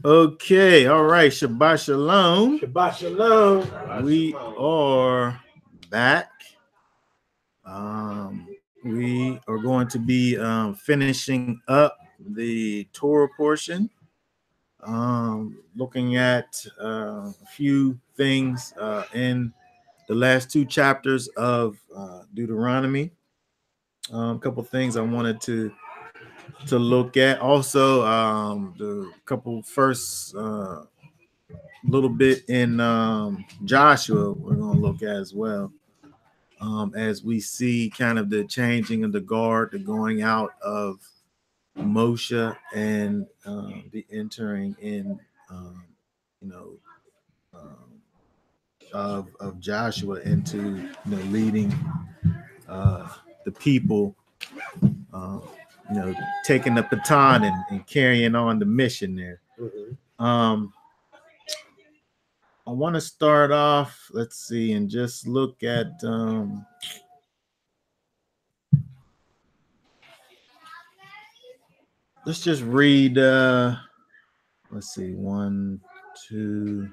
Okay, all right. Shabbat shalom. Shabbat shalom. We are back. We are going to be finishing up the Torah portion, looking at a few things in the last two chapters of Deuteronomy. A couple things I wanted to look at. Also, the couple first little bit in Joshua we're going to look at as well, as we see kind of the changing of the guard, the going out of Moshe, and the entering in, you know, of Joshua into leading the people, uh, taking the baton and carrying on the mission there. I want to start off, let's see, and just look at let's just read let's see, one, two,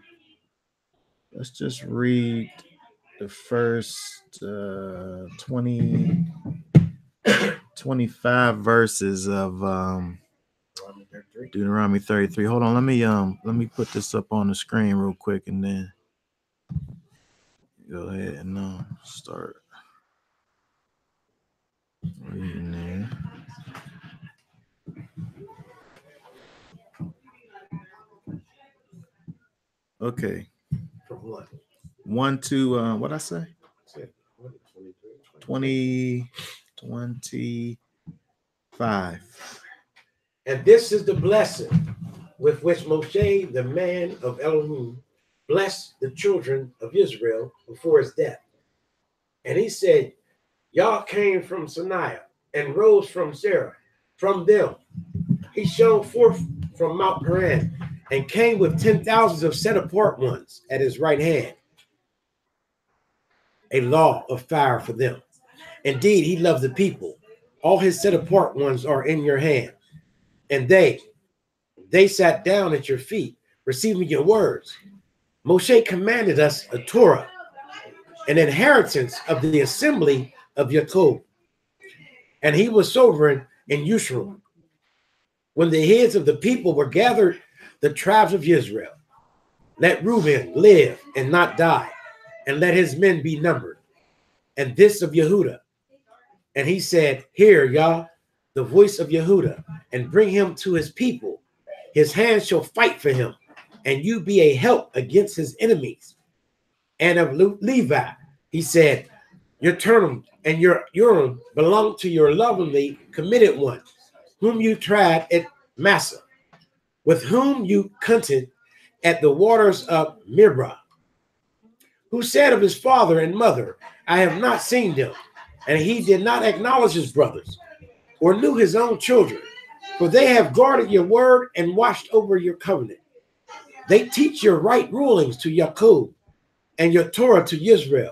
let's just read the first 25 verses of Deuteronomy 33. Hold on, let me put this up on the screen real quick, and then go ahead and start reading there. Okay. From what? 1 to what I say? 25. And this is the blessing with which Moshe, the man of Elohim, blessed the children of Israel before his death. And he said, Yah came from Sinai and rose from Sarah. From them he shone forth from Mount Paran and came with 10,000s of set apart ones at his right hand, a law of fire for them. Indeed, he loved the people. All his set apart ones are in your hand. And they sat down at your feet, receiving your words. Moshe commanded us a Torah, an inheritance of the assembly of Yaakov. And he was sovereign in Yeshurun. When the heads of the people were gathered, the tribes of Israel, let Reuben live and not die, and let his men be numbered. And this of Yehuda. And he said, Hear, Yah, the voice of Yehuda, and bring him to his people. His hands shall fight for him, and you be a help against his enemies. And of Levi, he said, Your Turnum and your Urim belong to your lovingly committed one, whom you tried at Massa, with whom you counted at the waters of Mirah, who said of his father and mother, I have not seen them. And he did not acknowledge his brothers or knew his own children, for they have guarded your word and watched over your covenant. They teach your right rulings to Yaakov and your Torah to Israel.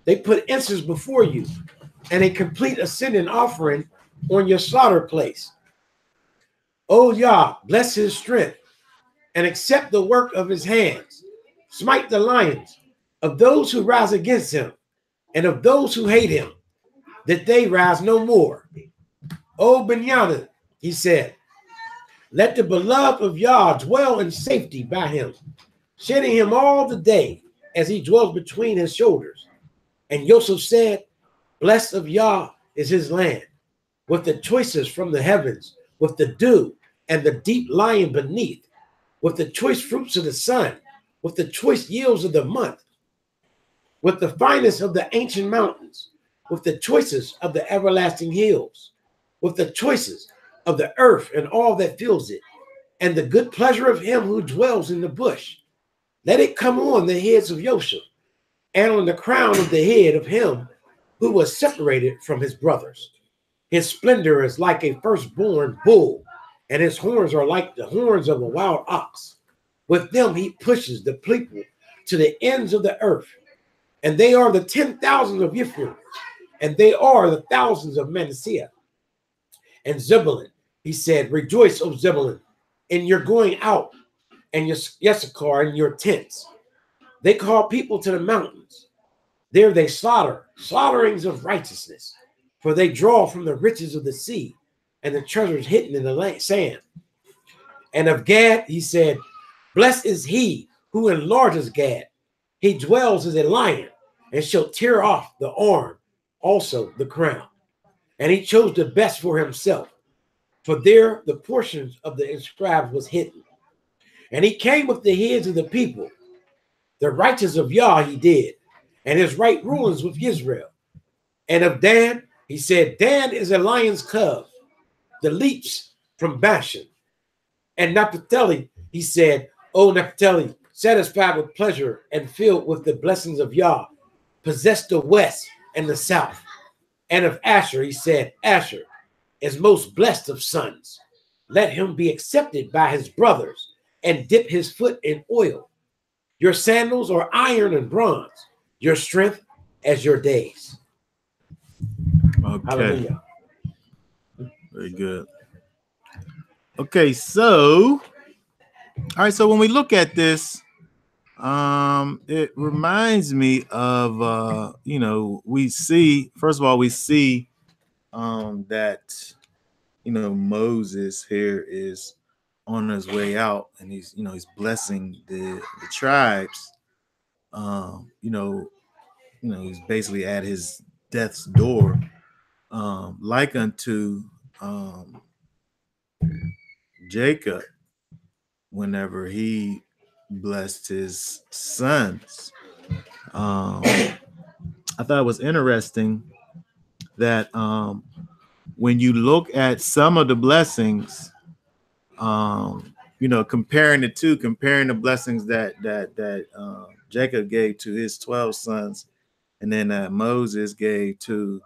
They put incense before you and a complete ascending offering on your slaughter place. O Yah, bless his strength and accept the work of his hands. Smite the lions of those who rise against him and of those who hate him, that they rise no more. O Benyamin, he said, let the beloved of Yah dwell in safety by him, shedding him all the day as he dwells between his shoulders. And Joseph said, blessed of Yah is his land, with the choices from the heavens, with the dew and the deep lying beneath, with the choice fruits of the sun, with the choice yields of the month, with the finest of the ancient mountains, with the choices of the everlasting hills, with the choices of the earth and all that fills it, and the good pleasure of him who dwells in the bush. Let it come on the heads of Joseph, and on the crown of the head of him who was separated from his brothers. His splendor is like a firstborn bull, and his horns are like the horns of a wild ox. With them he pushes the people to the ends of the earth, and they are the 10,000 of Ephraim, and they are the thousands of Manasseh. And Zebulun, he said, rejoice, O Zebulun, in your going out, and Issachar in your tents. They call people to the mountains. There they slaughterings of righteousness, for they draw from the riches of the sea and the treasures hidden in the sand. And of Gad, he said, blessed is he who enlarges Gad. He dwells as a lion and shall tear off the arm, also the crown. And he chose the best for himself, for there the portions of the inscribed was hidden. And he came with the heads of the people. The righteous of Yah he did, and his right rulings with Israel. And of Dan, he said, Dan is a lion's cub, the leaps from Bashan. And Naphtali, he said, O Naphtali, satisfied with pleasure and filled with the blessings of Yah, possess the west and the south. And of Asher, he said, Asher is most blessed of sons. Let him be accepted by his brothers and dip his foot in oil. Your sandals are iron and bronze, your strength as your days. Okay. Hallelujah. Very good. Okay, so all right, so when we look at this, it reminds me of we see, first of all, we see that Moses here is on his way out, and he's blessing the tribes. He's basically at his death's door, like unto Jacob whenever he blessed his sons. I thought it was interesting that when you look at some of the blessings, comparing the blessings that Jacob gave to his 12 sons, and then that Moses gave to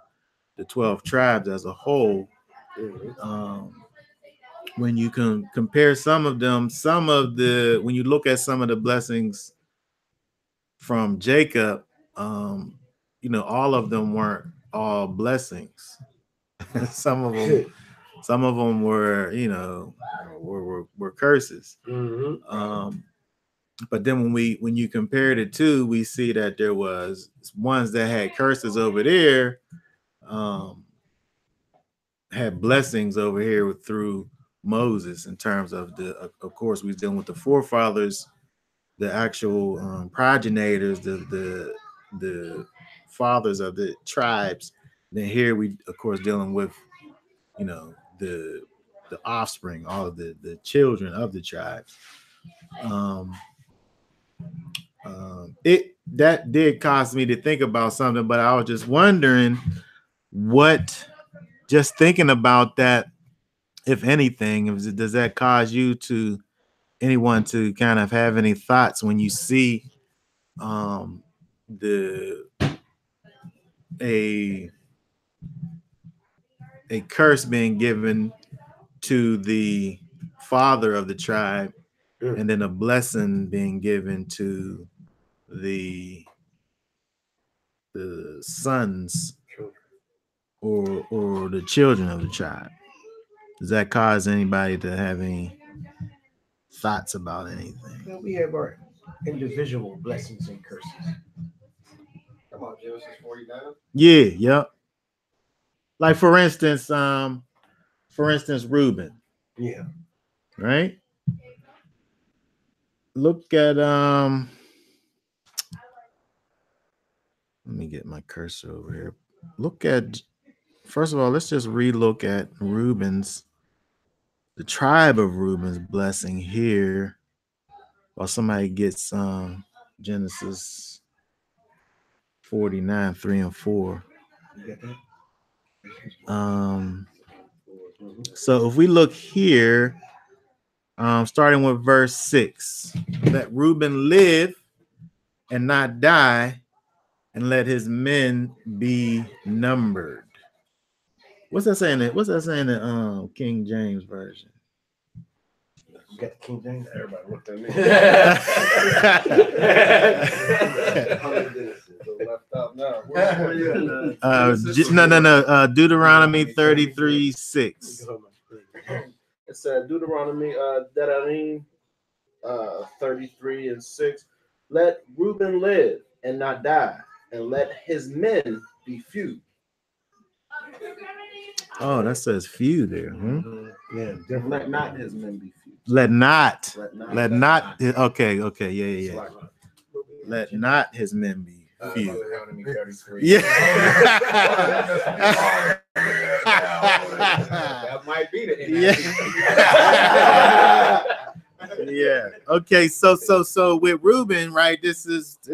the 12 tribes as a whole. When you can compare some of them, when you look at some of the blessings from Jacob, all of them weren't all blessings. some of them were, were curses. But then when you compare the two, we see that there was ones that had curses over there, had blessings over here through Moses, in terms of of course, we're dealing with the forefathers, the actual progenitors, the fathers of the tribes. Then here we, of course, dealing with the offspring, all of the children of the tribes. That did cause me to think about something, but I was just wondering just thinking about that, if anything, does that cause anyone to kind of have any thoughts when you see a curse being given to the father of the tribe, and then a blessing being given to the sons or the children of the tribe? Does that cause anybody to have any thoughts about anything? Well, we have our individual blessings and curses. Come on, Genesis 49. Yeah, yep. Like for instance, Reuben. Yeah. Right? Look at let me get my cursor over here. Look at, first of all, let's just relook at the tribe of Reuben's blessing here, while somebody gets Genesis 49, 3 and 4. So if we look here, starting with verse 6, let Reuben live and not die, and let his men be numbered. What's that saying? What's that saying in King James Version? You got the King James? Everybody looked at me. Left out now. Where you at? Deuteronomy 33:6. It's Deuteronomy, 33:6. Let Reuben live and not die, and let his men be few. Oh, that says few there. Yeah, Let not his men be few. Let not. Let not. Okay. Yeah. Let not his men be few. Yeah. That might be the Yeah. Okay. So with Reuben, right? This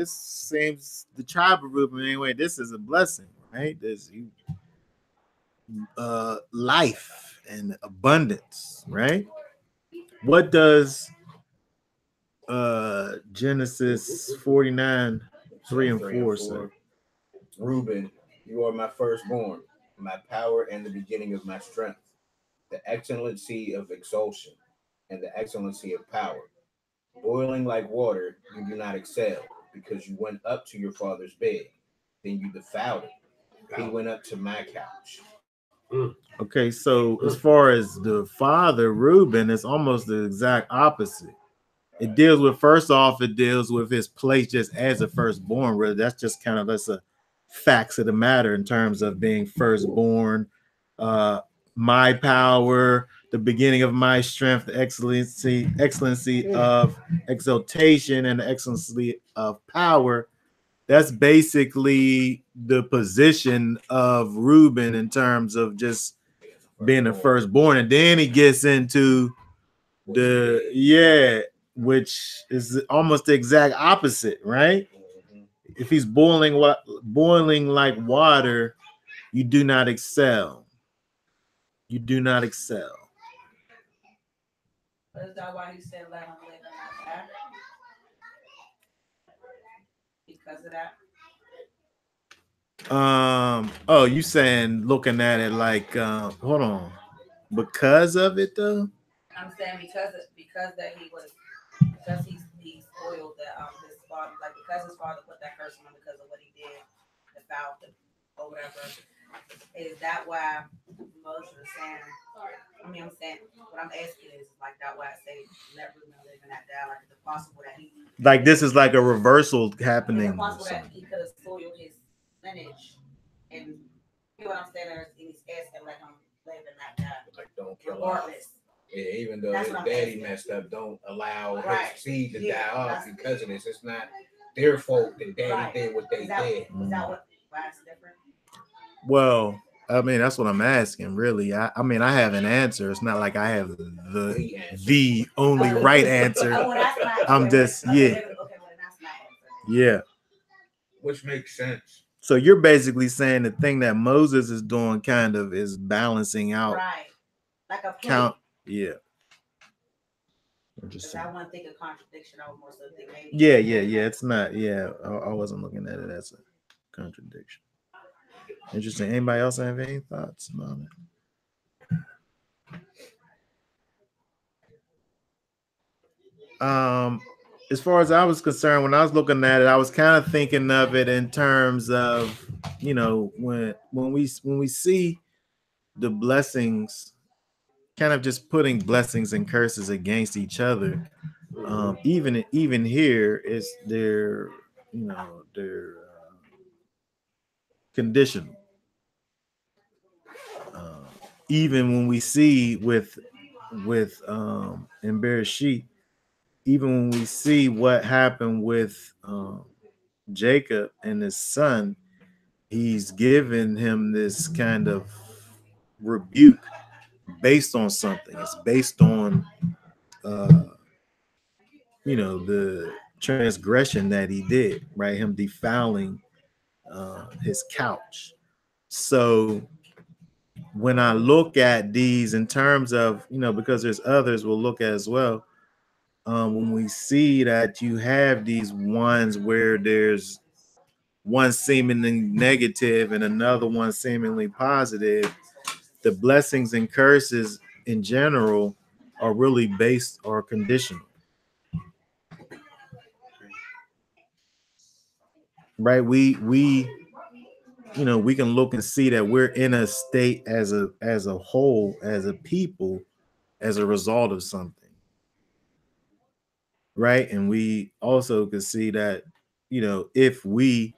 seems the tribe of Reuben anyway. This is a blessing, right? There's life and abundance, right? What does Genesis 49:3 and 4 say? Reuben, you are my firstborn, my power and the beginning of my strength, the excellency of exaltation and the excellency of power. Boiling like water, you do not excel, because you went up to your father's bed. Then you defiled it. He went up to my couch. Okay, so as far as the father, Reuben, it's almost the exact opposite. It deals with, first off, it deals with his place just as a firstborn. Really, that's just kind of that's a facts of the matter in terms of being firstborn. My power, the beginning of my strength, the excellency of exaltation, and the excellency of power. That's basically the position of Reuben in terms of just being the firstborn, and then he gets into which is almost the exact opposite, right? If he's boiling like water, you do not excel. You do not excel. But is that why he said let him live and not die? Because of that. Oh, you saying looking at it like hold on. Because of it though? I'm saying because that he's spoiled that his father, like because his father put that curse on him because of what he did, the foul or whatever. Is that why Moses is saying? I'm saying what I'm asking is like that why I say let Reuben live and not die. Like is it possible that he like this is like a reversal happening? Is it possible that he could have soiled his lineage and you know what I'm saying? And he's asking let him live and not die. Like don't kill regardless. Yeah, even though his daddy messed up, don't allow his seed to die off because of this. It's not their fault that daddy did what they did. Is that why it's different? Well, I mean, that's what I'm asking, really. I mean, I have an answer. It's not like I have the only right answer. I'm just, yeah. Yeah. Which makes sense. So you're basically saying the thing that Moses is doing kind of is balancing out. Right. Like a count. Yeah. I wouldn't think a contradiction. I would more so think maybe. Yeah. It's not. Yeah, I wasn't looking at it as a contradiction. Interesting. Anybody else have any thoughts about it? As far as I was concerned, when I was looking at it, I was kind of thinking of it in terms of, you know, when we see the blessings, kind of just putting blessings and curses against each other. Even here is they're conditional. Even when we see with in Bereshit, even when we see what happened with Jacob and his son, he's given him this kind of rebuke based on something. It's based on the transgression that he did, right? Him defiling his couch. So when I look at these in terms of, because there's others we'll look at as well, when we see that you have these ones where there's one seemingly negative and another one seemingly positive, the blessings and curses in general are really based or conditional. Right? We can look and see that we're in a state as a whole, as a people, as a result of something. right? And we also could see that, if we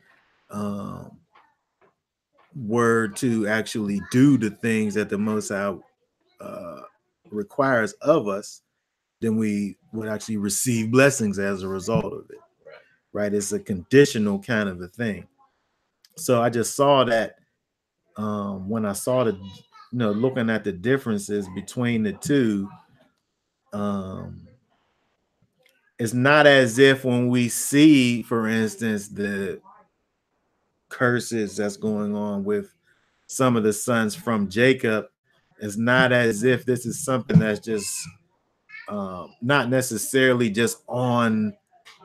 were to actually do the things that the Most High requires of us, then we would actually receive blessings as a result of it, right? It's a conditional kind of a thing. So I just saw that when I saw looking at the differences between the two. It's not as if when we see, for instance, the curses that's going on with some of the sons from Jacob, it's not as if this is something that's just not necessarily just on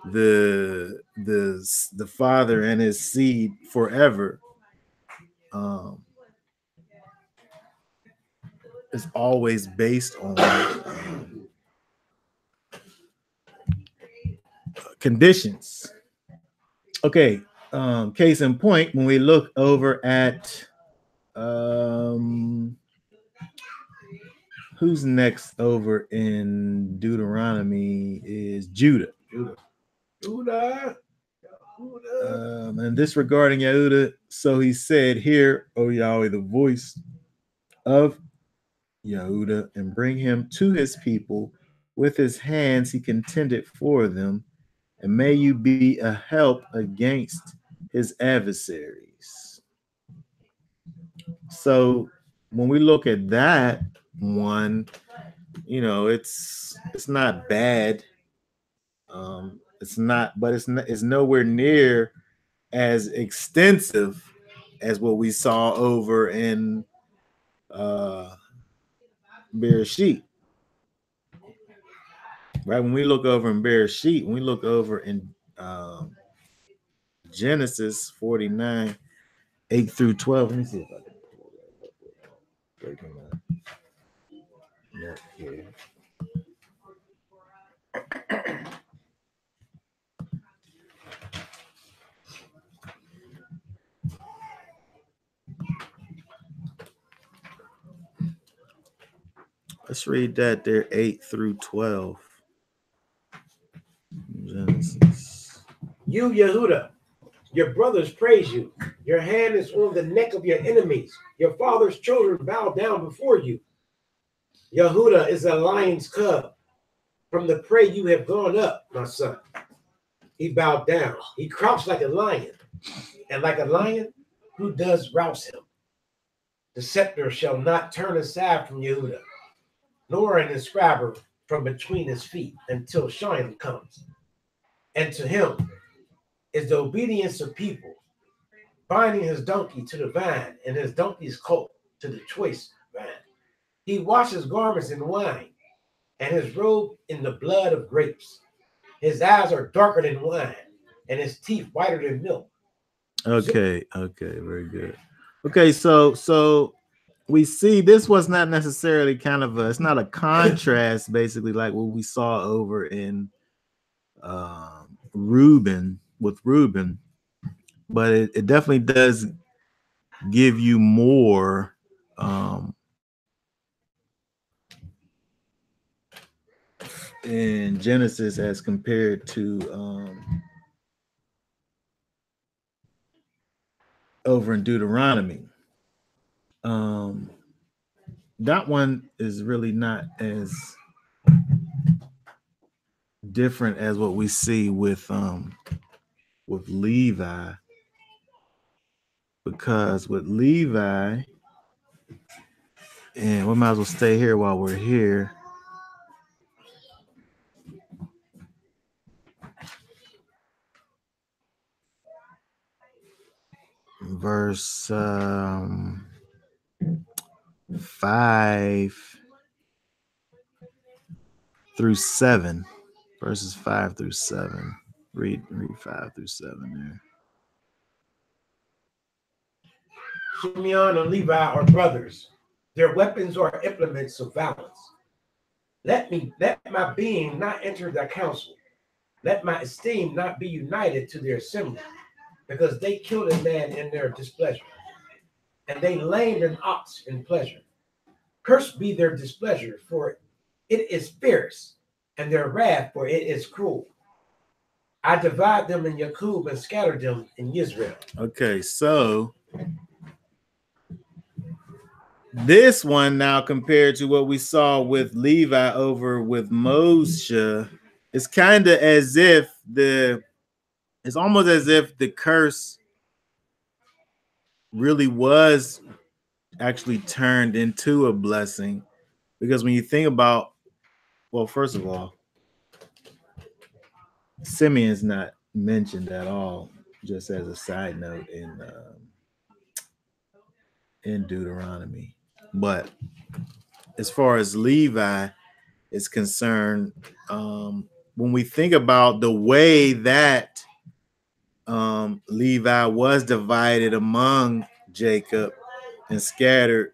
the father and his seed forever. It's always based on conditions. Okay, case in point, when we look over at who's next over in Deuteronomy is Judah. And this regarding Yehuda, so he said, "Hear, O Yahweh, the voice of Yehuda, and bring him to his people. With his hands he contended for them, and may you be a help against his adversaries." So when we look at that one, it's not bad. It's not, but it's nowhere near as extensive as what we saw over in Bereshit. Right? When we look over in Bereshit, when we look over in Genesis 49, 8 through 12. Let me see if I can pull that up. Here. Let's read that there, 8 through 12. Genesis. You, Yehuda, your brothers praise you. Your hand is on the neck of your enemies. Your father's children bow down before you. Yehuda is a lion's cub. From the prey you have gone up, my son. He bowed down. He crouched like a lion. And like a lion, who does rouse him? The scepter shall not turn aside from Yehuda, nor an inscriber from between his feet, until Shalom comes. And to him is the obedience of people, binding his donkey to the vine, and his donkey's colt to the choice vine. He washes garments in wine, and his robe in the blood of grapes. His eyes are darker than wine, and his teeth whiter than milk. Okay, very good. Okay, so we see this was not necessarily it's not a contrast, basically, like what we saw over in Reuben, but it definitely does give you more in Genesis as compared to over in Deuteronomy. That one is really not as different as what we see with Levi, because with Levi, and we might as well stay here while we're here. Verse 5 through 7. Verses 5 through 7. Read 5 through 7 there. Simeon and Levi are brothers. Their weapons are implements of violence. Let my being not enter their council. Let my esteem not be united to their assembly, because they killed a man in their displeasure, and they lamed an ox in pleasure. Cursed be their displeasure, for it is fierce, and their wrath, for it is cruel. I divide them in Yakub and scatter them in Israel. Okay, so this one now compared to what we saw with Levi over with Moshe, it's kind of as if it's almost as if the curse really was actually turned into a blessing. Because when you think about, well, first of all, Simeon's not mentioned at all, just as a side note in Deuteronomy. But as far as Levi is concerned, when we think about the way that Levi was divided among Jacob and scattered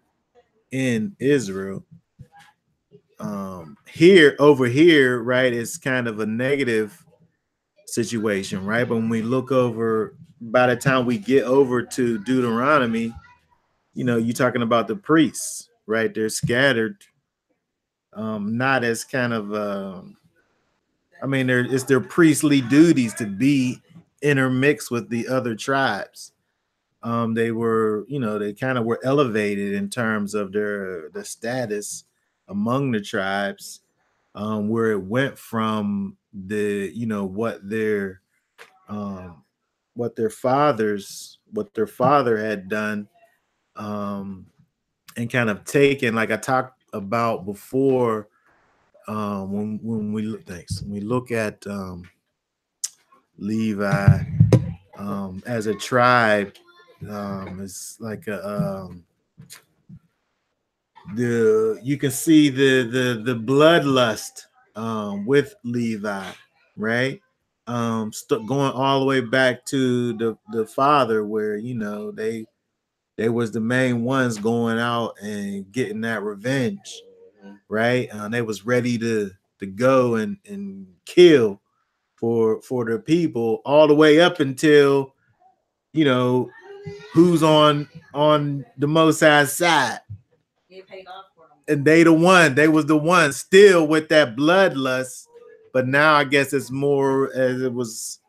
in Israel, over here, right, it's kind of a negative situation, right? But when we look over, by the time we get over to Deuteronomy, you're talking about the priests, right? They're scattered, not as kind of it's their priestly duties to be intermixed with the other tribes. They were, they kind of were elevated in terms of the status among the tribes, where it went from the, what their father had done, and kind of taken, like I talked about before, when we look at Levi as a tribe, it's like you can see the bloodlust with Levi, right? Going all the way back to the father, where they was the main ones going out and getting that revenge, right? They was ready to go and kill for their people, all the way up until who's on the Most High's side. Get paid off for them. And they was the one still with that bloodlust, but now I guess it's more as it was.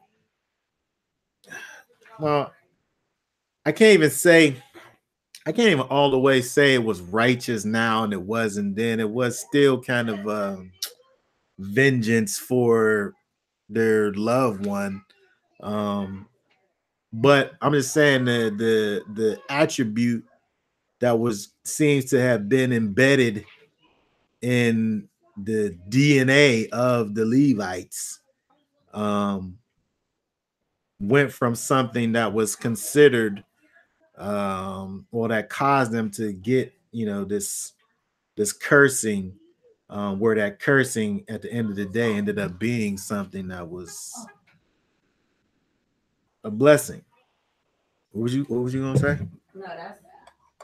Well, I can't even all the way say it was righteous now and it wasn't then. It was still kind of vengeance for their loved one. But I'm just saying the attribute that seems to have been embedded in the DNA of the Levites, went from something that was considered, or that caused them to get, this cursing, where that cursing at the end of the day ended up being something that was a blessing. What was you gonna say? No,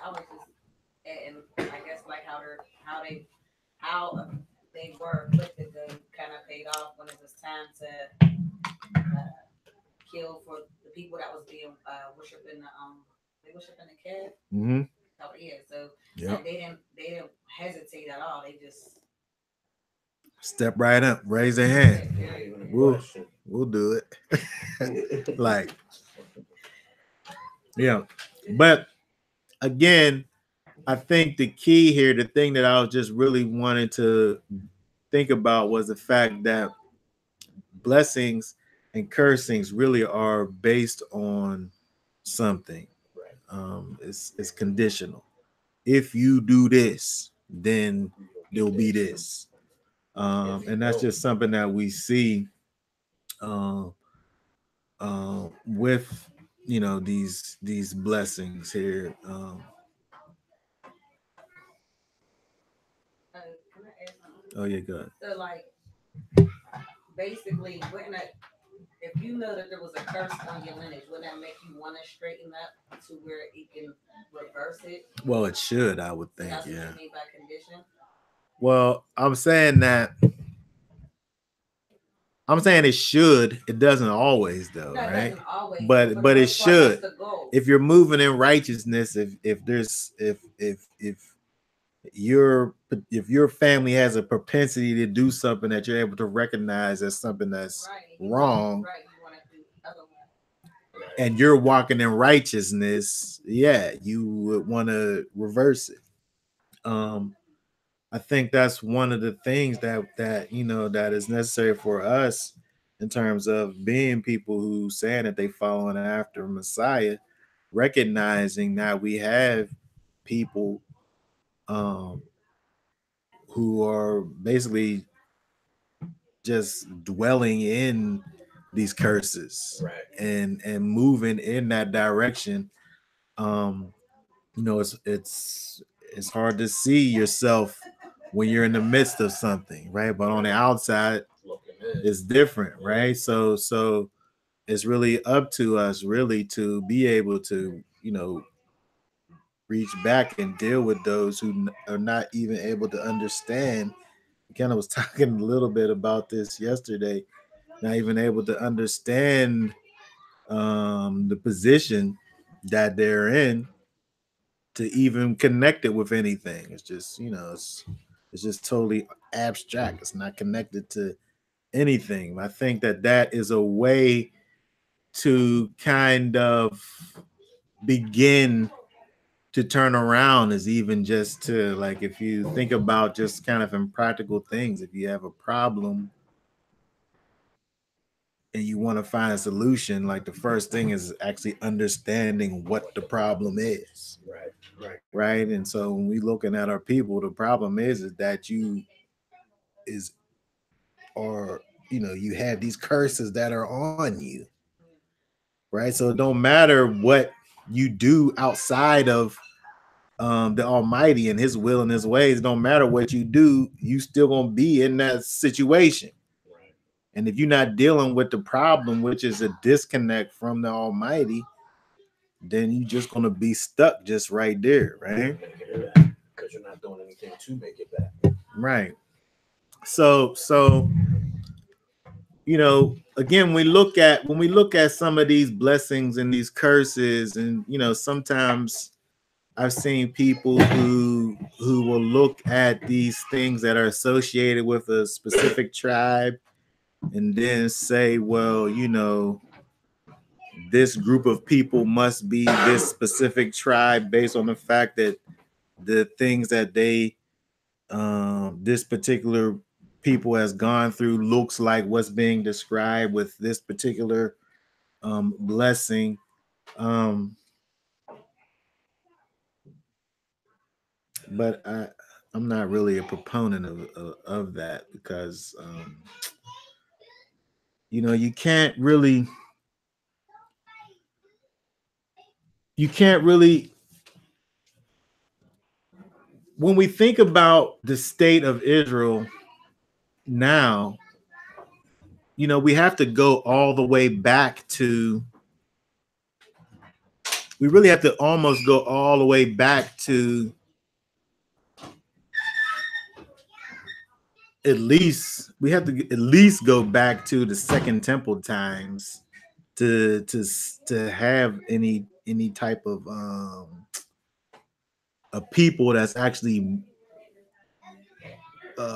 I was just adding, I guess, like how they were afflicted and kind of paid off when it was time to kill for the people that was being worshiping the calf. Mm-hmm. Oh yeah, so Yep. like, they didn't hesitate at all. They just Step right up, raise their hand. Not even a We'll question. do it. Like, yeah. But again, I think the key here, the thing that I was just really wanting to think about, was the fact that blessings and cursings really are based on something. Right. It's conditional. If you do this, then there'll be this. And that's just something that we see with these blessings here. can I add something? Oh yeah, good. So like basically, if you know that there was a curse on your lineage, would that make you want to straighten up to where it can reverse it? Well, it should, I would think. That's what Yeah. you mean by condition. Well, I'm saying it should. It doesn't always, though, No, it right? doesn't always, But for the it most part, should. that's the goal. If you're moving in righteousness, if if your family has a propensity to do something that you're able to recognize as something that's wrong, and you're walking in righteousness, yeah, you would want to reverse it. I think that's one of the things that you know that is necessary for us in terms of being people who saying that they following after Messiah, recognizing that we have people um, who are basically just dwelling in these curses, Right. and moving in that direction. Um, you know, it's hard to see yourself when you're in the midst of something, right? But on the outside, it's different, right? So it's really up to us really to be able to, you know, reach back and deal with those who are not even able to understand. Kind of was talking a little bit about this yesterday, not even able to understand the position that they're in to even connect it with anything. It's just, you know, it's just totally abstract. It's not connected to anything. I think that is a way to kind of begin to turn around, is even just to, like, if you think about just kind of in practical things, if you have a problem and you want to find a solution, like the first thing is actually understanding what the problem is. Right. And so when we looking at our people, the problem is that you is or you know, you have these curses that are on you. Right. So it don't matter what you do outside of the Almighty and his will and his ways. It don't matter what you do, you still gonna be in that situation. And if you're not dealing with the problem, which is a disconnect from the Almighty, then you're just gonna be stuck just right there, right? Because you're not doing anything to make it back. Right. So you know, again, when we look at some of these blessings and these curses, and you know, sometimes I've seen people who will look at these things that are associated with a specific tribe and then say, well, you know, this group of people must be this specific tribe based on the fact that the things that they this particular people has gone through looks like what's being described with this particular blessing. But I'm not really a proponent of that, because you know, you can't really when we think about the state of Israel now, you know, we have to go all the way back to, we really have to almost go all the way back to at least, we have to at least go back to the Second Temple times to have any type of a people that's actually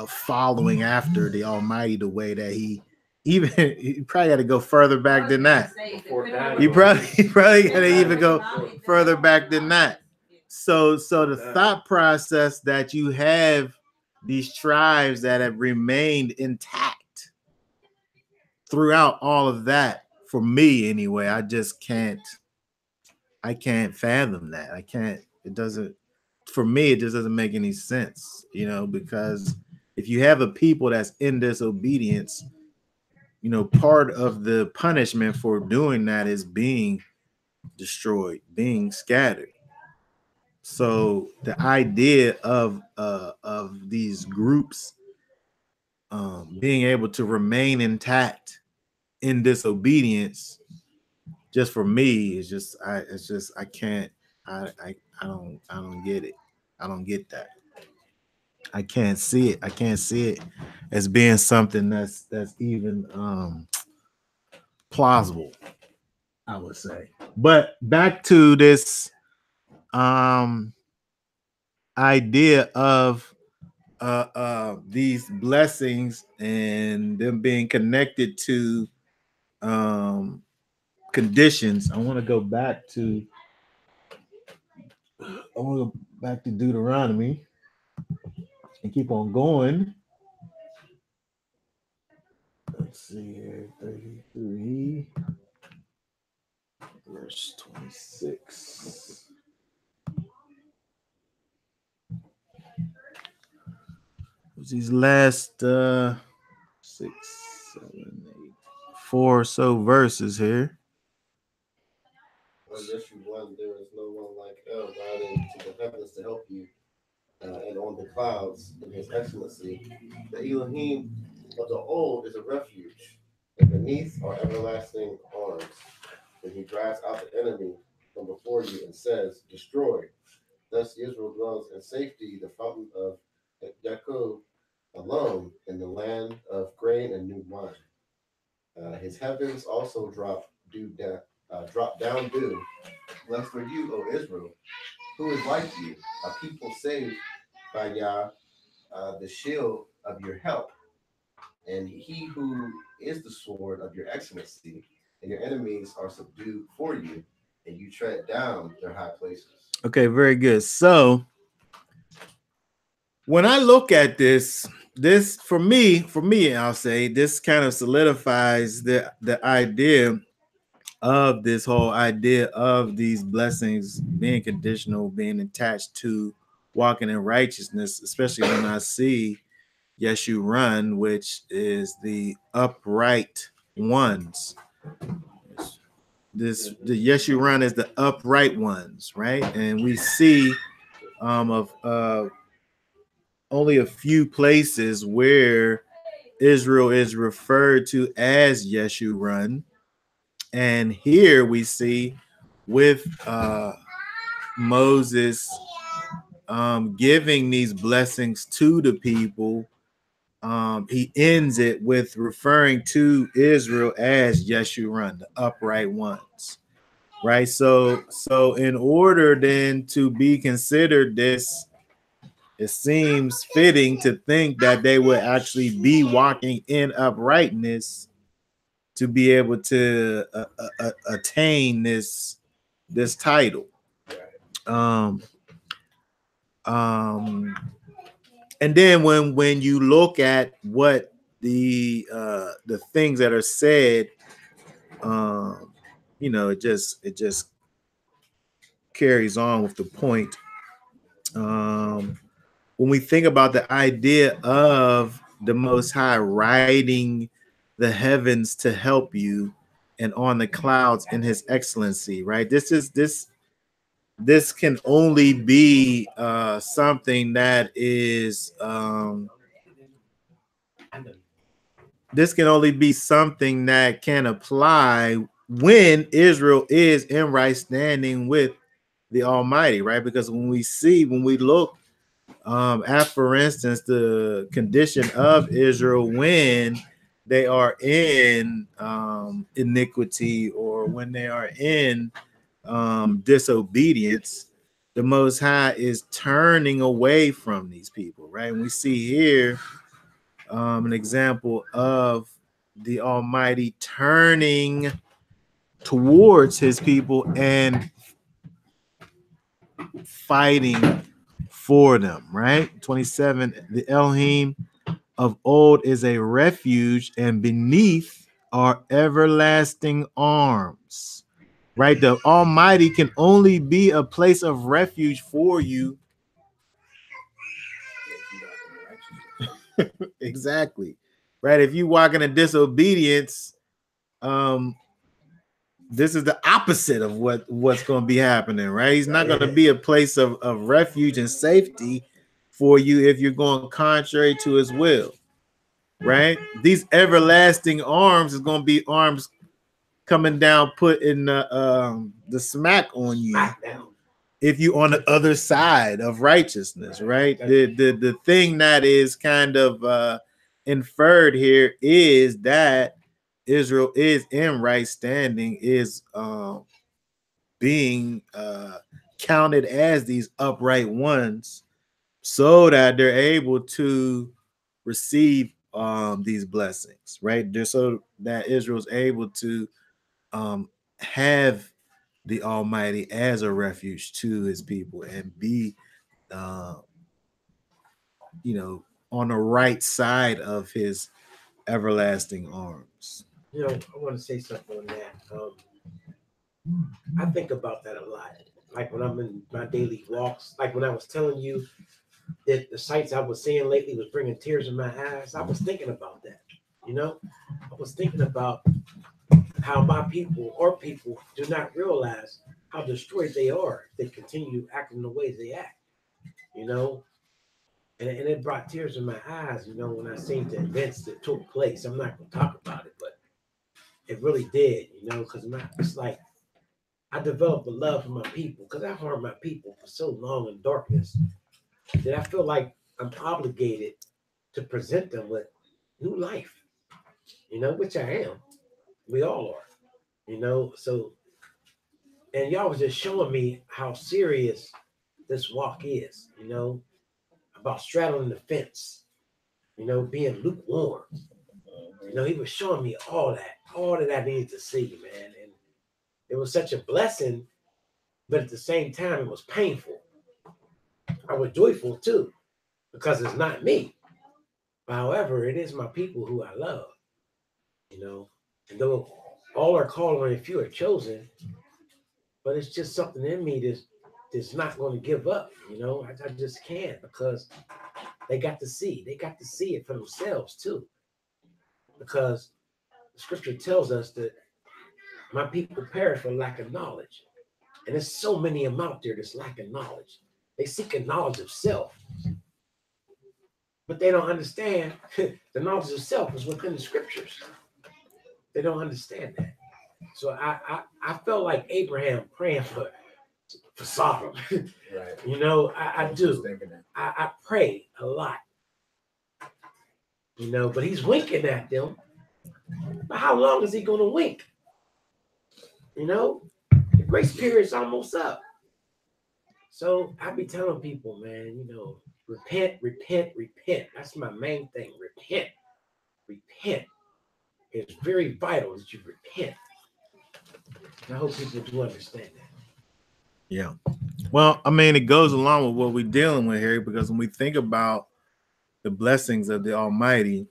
following after the Almighty the way that he even you probably got to go further back than that. You probably got to even go further back than that. So the thought process that you have these tribes that have remained intact throughout all of that, for me anyway, I can't fathom that. It doesn't, for me, it just doesn't make any sense, you know, because if you have a people that's in disobedience, you know, part of the punishment for doing that is being destroyed, being scattered. So the idea of these groups being able to remain intact in disobedience, just for me, I can't, I don't get it. I don't get that. I can't see it. I can't see it as being something that's even plausible, I would say. But back to this idea of these blessings and them being connected to conditions. I want to go back to Deuteronomy and keep on going. Let's see here, 33, verse 26. These last 6, 7, 8, 4 or so verses here. Unless you one, there is no one like El riding to the heavens to help you, and on the clouds in his excellency. The Elohim of the old is a refuge, and beneath are everlasting arms. And he drives out the enemy from before you and says, destroy. Thus Israel dwells in safety, the fountain of Jacob alone in the land of grain and new wine. His heavens also drop down dew. Blessed are you, O Israel, who is like you, a people saved by Yah, the shield of your help, and he who is the sword of your excellency, and your enemies are subdued for you, and you tread down their high places. Okay, very good. So when I look at this for me, I'll say this kind of solidifies the idea of this whole idea of these blessings being conditional, being attached to walking in righteousness, especially when I see Yeshurun, which is the upright ones. The Yeshurun is the upright ones, right? And we see of only a few places where Israel is referred to as Yeshurun. And here we see with Moses giving these blessings to the people, he ends it with referring to Israel as Yeshurun, the upright ones, right? So in order then to be considered this, it seems fitting to think that they would actually be walking in uprightness to be able to attain this title. And then when you look at what the things that are said, it just carries on with the point. When we think about the idea of the Most High riding the heavens to help you and on the clouds in his excellency, right? This can only be something that is this can only be something that can apply when Israel is in right standing with the Almighty, right? Because when we look at, for instance, the condition of Israel when they are in iniquity or when they are in disobedience, the Most High is turning away from these people, right? And we see here an example of the Almighty turning towards his people and fighting for them, right? 27, the Elohim of old is a refuge, and beneath are everlasting arms, right? The Almighty can only be a place of refuge for you. Exactly, right? If you walk in a disobedience, this is the opposite of what's going to be happening, right? He's not going to be a place of refuge and safety for you if you're going contrary to his will, right? These everlasting arms is going to be arms coming down, putting the smack on you if you on the other side of righteousness, right? The thing that is kind of inferred here is that Israel is in right standing, is being counted as these upright ones so that they're able to receive these blessings, right? Just so that Israel's able to have the Almighty as a refuge to his people and be, on the right side of his everlasting arms. You know, I want to say something on that. I think about that a lot. Like when I'm in my daily walks, like when I was telling you that the sights I was seeing lately was bringing tears in my eyes, I was thinking about that. You know, I was thinking about how my people or people do not realize how destroyed they are if they continue acting the way they act. You know, and it brought tears in my eyes. You know, when I seen the events that took place. I'm not going to talk about it, but it really did. You know, because it's like I developed a love for my people because I harmed my people for so long in darkness that I feel like I'm obligated to present them with new life, you know, which I am. We all are, you know. So, and y'all was just showing me how serious this walk is, you know, about straddling the fence, you know, being lukewarm. You know, he was showing me all that I needed to see, man. And it was such a blessing, but at the same time, it was painful. I was joyful too, because it's not me. However, it is my people who I love, you know. And though all are called and a few are chosen, but it's just something in me that's not going to give up, you know. I just can't because they got to see. They got to see it for themselves too. Because the scripture tells us that my people perish for lack of knowledge. And there's so many of them out there that's lacking knowledge. They seek a knowledge of self. But they don't understand the knowledge of self is within the scriptures. They don't understand that. So I felt like Abraham praying for Sodom. Right. You know, I do. Thinking that. I pray a lot. You know, but he's winking at them. But how long is he going to wink? You know, the grace period's almost up. So I be telling people, man, you know, repent, repent, repent. That's my main thing. Repent. Repent. It's very vital that you repent. I hope people do understand that. Yeah. Well, I mean, it goes along with what we're dealing with here because when we think about the blessings of the Almighty,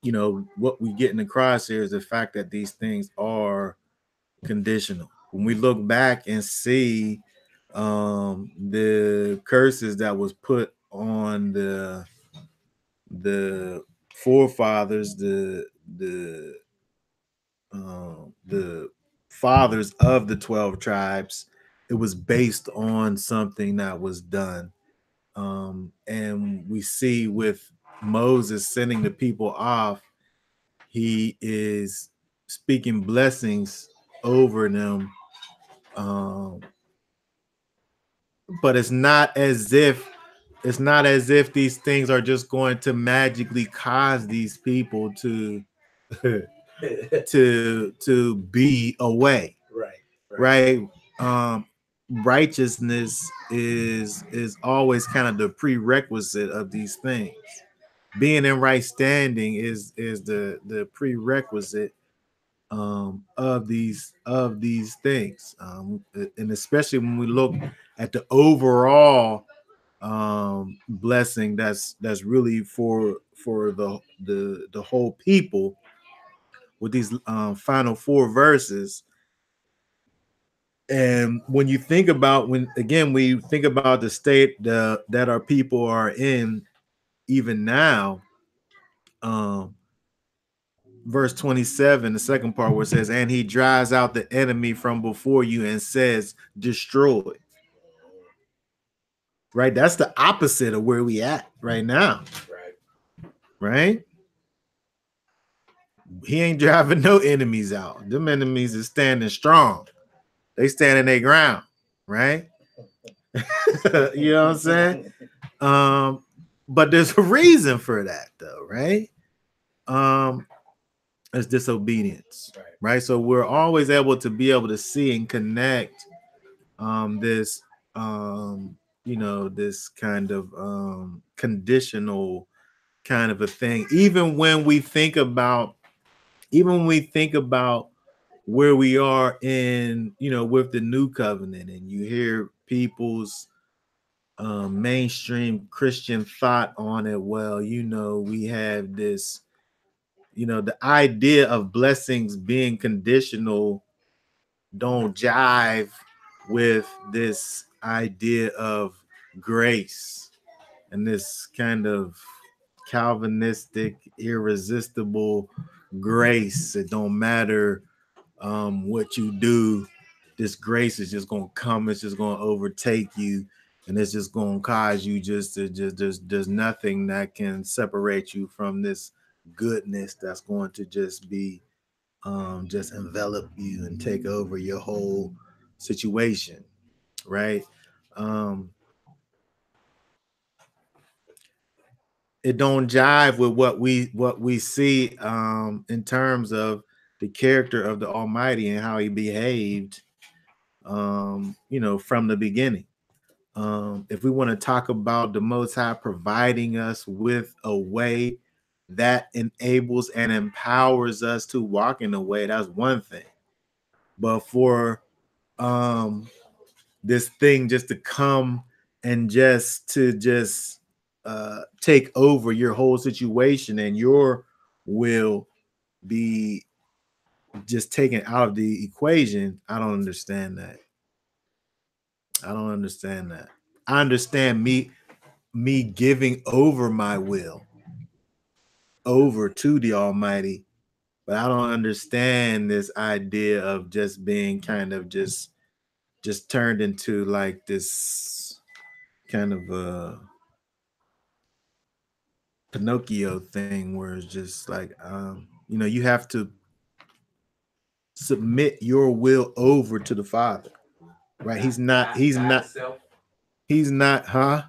you know, what we get in the cross here is the fact that these things are conditional. When we look back and see the curses that was put on the forefathers, the fathers of the 12 tribes, it was based on something that was done. And we see with Moses sending the people off, he is speaking blessings over them. But it's not as if these things are just going to magically cause these people to to be away. Right. Righteousness is always kind of the prerequisite of these things. Being in right standing is the prerequisite of these things, and especially when we look at the overall blessing that's really for the whole people with these final 4 verses. And when you think about we think about the state that our people are in even now, verse 27, the second part where it says, and he drives out the enemy from before you and says, destroy. Right? That's the opposite of where we at right now. Right? He ain't driving no enemies out. Them enemies is standing strong. They standing their ground. Right? You know what I'm saying? But there's a reason for that though, right? It's disobedience, right? So we're always able to see and connect this this kind of conditional kind of a thing. Even when we think about where we are in, with the new covenant, and you hear people's mainstream Christian thought on it. Well, we have this, the idea of blessings being conditional don't jive with this idea of grace and this kind of Calvinistic, irresistible grace. It don't matter what you do. This grace is just gonna come. It's just gonna overtake you, and it's just gonna cause you just to there's nothing that can separate you from this goodness that's going to just be just envelop you and take over your whole situation, right? Um, it don't jive with what we see in terms of the character of the Almighty and how he behaved, from the beginning. If we want to talk about the Most High providing us with a way that enables and empowers us to walk in a way, that's one thing. But for this thing just to come and just take over your whole situation, and your will be just taken out of the equation, I don't understand that. I understand me giving over my will over to the Almighty, but I don't understand this idea of just being kind of just turned into like this kind of a Pinocchio thing, where it's just like you have to submit your will over to the Father, right? He's not, huh?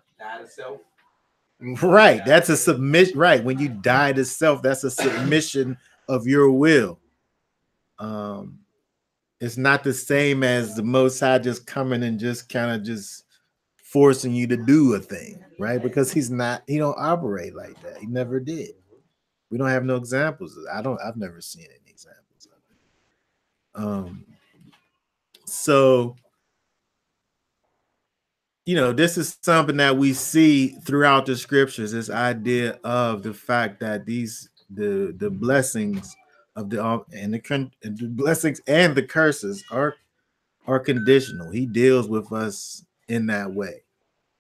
Right. That's a submission. Right. When you die to self, that's a submission of your will. It's not the same as the Most High just coming and just kind of just forcing you to do a thing, right? Because he don't operate like that. He never did. We don't have no examples. I've never seen any examples of it. So this is something that we see throughout the scriptures, this idea of the fact that the blessings of the blessings and the curses are conditional. He deals with us in that way.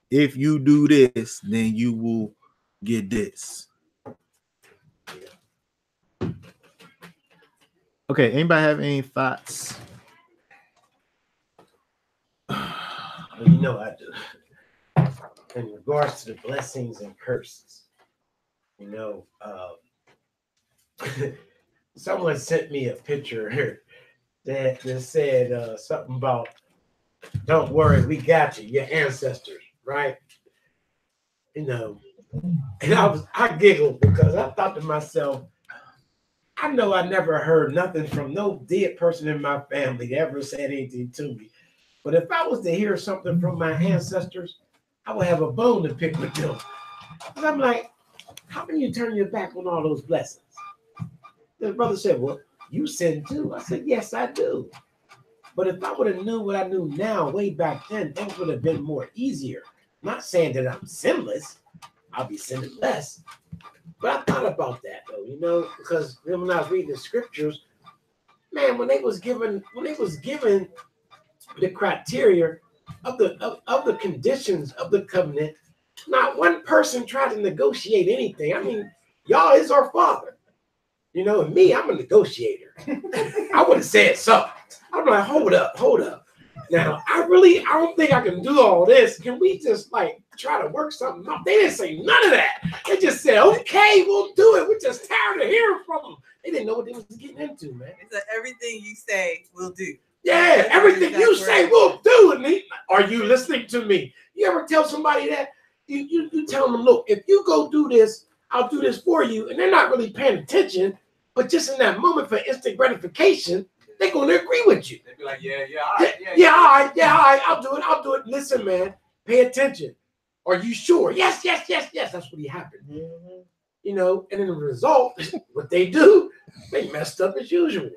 If you do this, then you will get this. Okay, anybody have any thoughts? Well, I do. In regards to the blessings and curses, someone sent me a picture that said something about, "Don't worry, we got you, your ancestors," right? And I giggled because I thought to myself, I know I never heard nothing from no dead person in my family that ever said anything to me. But if I was to hear something from my ancestors, I would have a bone to pick with them. And I'm like, how can you turn your back on all those blessings? The brother said, well, you sin too. I said, yes, I do. But if I would have known what I knew now, way back then, things would have been more easier. I'm not saying that I'm sinless. I'll be sinning less. But I thought about that though, because when I was reading the scriptures, man, when they was given the criteria of the conditions of the covenant, not one person tried to negotiate anything. I mean, y'all is our Father, and me, I'm a negotiator. I would have said something. I'm like, hold up. Now, I don't think I can do all this. Can we just try to work something out? They didn't say none of that. They just said, okay, we'll do it. We're just tired of hearing from them. They didn't know what they was getting into, man. So everything you say, we'll do. Yeah, everything you say, we'll do. And are you listening to me? You ever tell somebody that? You tell them, look, if you go do this, I'll do this for you. And they're not really paying attention, but just in that moment for instant gratification, they're going to agree with you. They'd be like, all right, all right, I'll do it. Listen, man, Pay attention. Are you sure? Yes, yes, yes, yes. That's what he happened. You know, and in the result, what they do, they messed up as usual.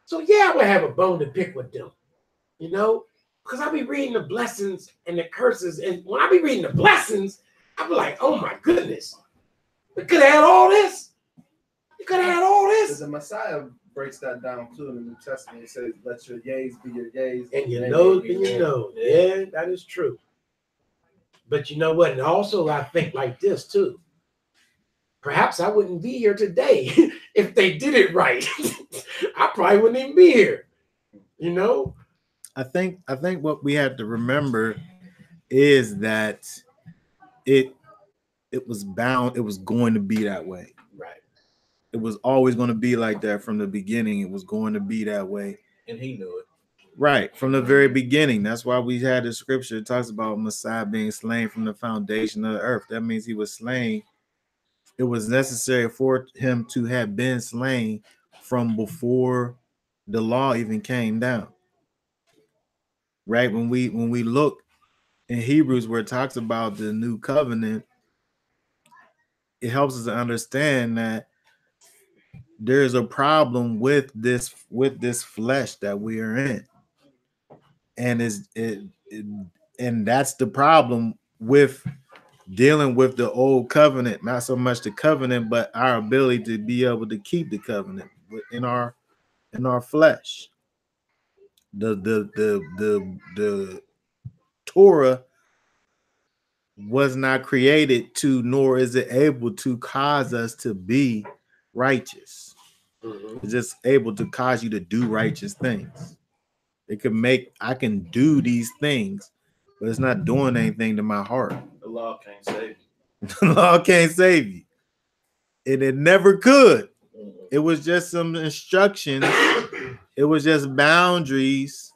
So yeah, I would have a bone to pick with them, you know, because I'll be reading the blessings and the curses. And when I be reading the blessings, I'll be like, oh my goodness, we could have had all this. You could have had all this. The Messiah breaks that down too in the New Testament. He says, let your yays be your yays. And your no's be your no's. Yeah, that is true. But you know what? And also I think like this too. Perhaps I wouldn't be here today if they did it right. I probably wouldn't even be here. You know? I think what we have to remember is that it was bound, it was going to be that way. Right. It was always going to be like that from the beginning. It was going to be that way. And he knew it. Right, from the very beginning. That's why we had the scripture that talks about Messiah being slain from the foundation of the earth. That means he was slain. It was necessary for him to have been slain from before the law even came down. Right? When we look in Hebrews where it talks about the new covenant, it helps us to understand that there's a problem with this flesh that we are in. And and that's the problem with dealing with the old covenant, not so much the covenant, but our ability to be able to keep the covenant in our flesh. The Torah was not created to, nor is it able to cause us to be righteous. It's just able to cause you to do righteous things. It can make, I can do these things, but it's not doing anything to my heart. The law can't save you. The law can't save you. And it never could. It was just some instructions. It was just boundaries.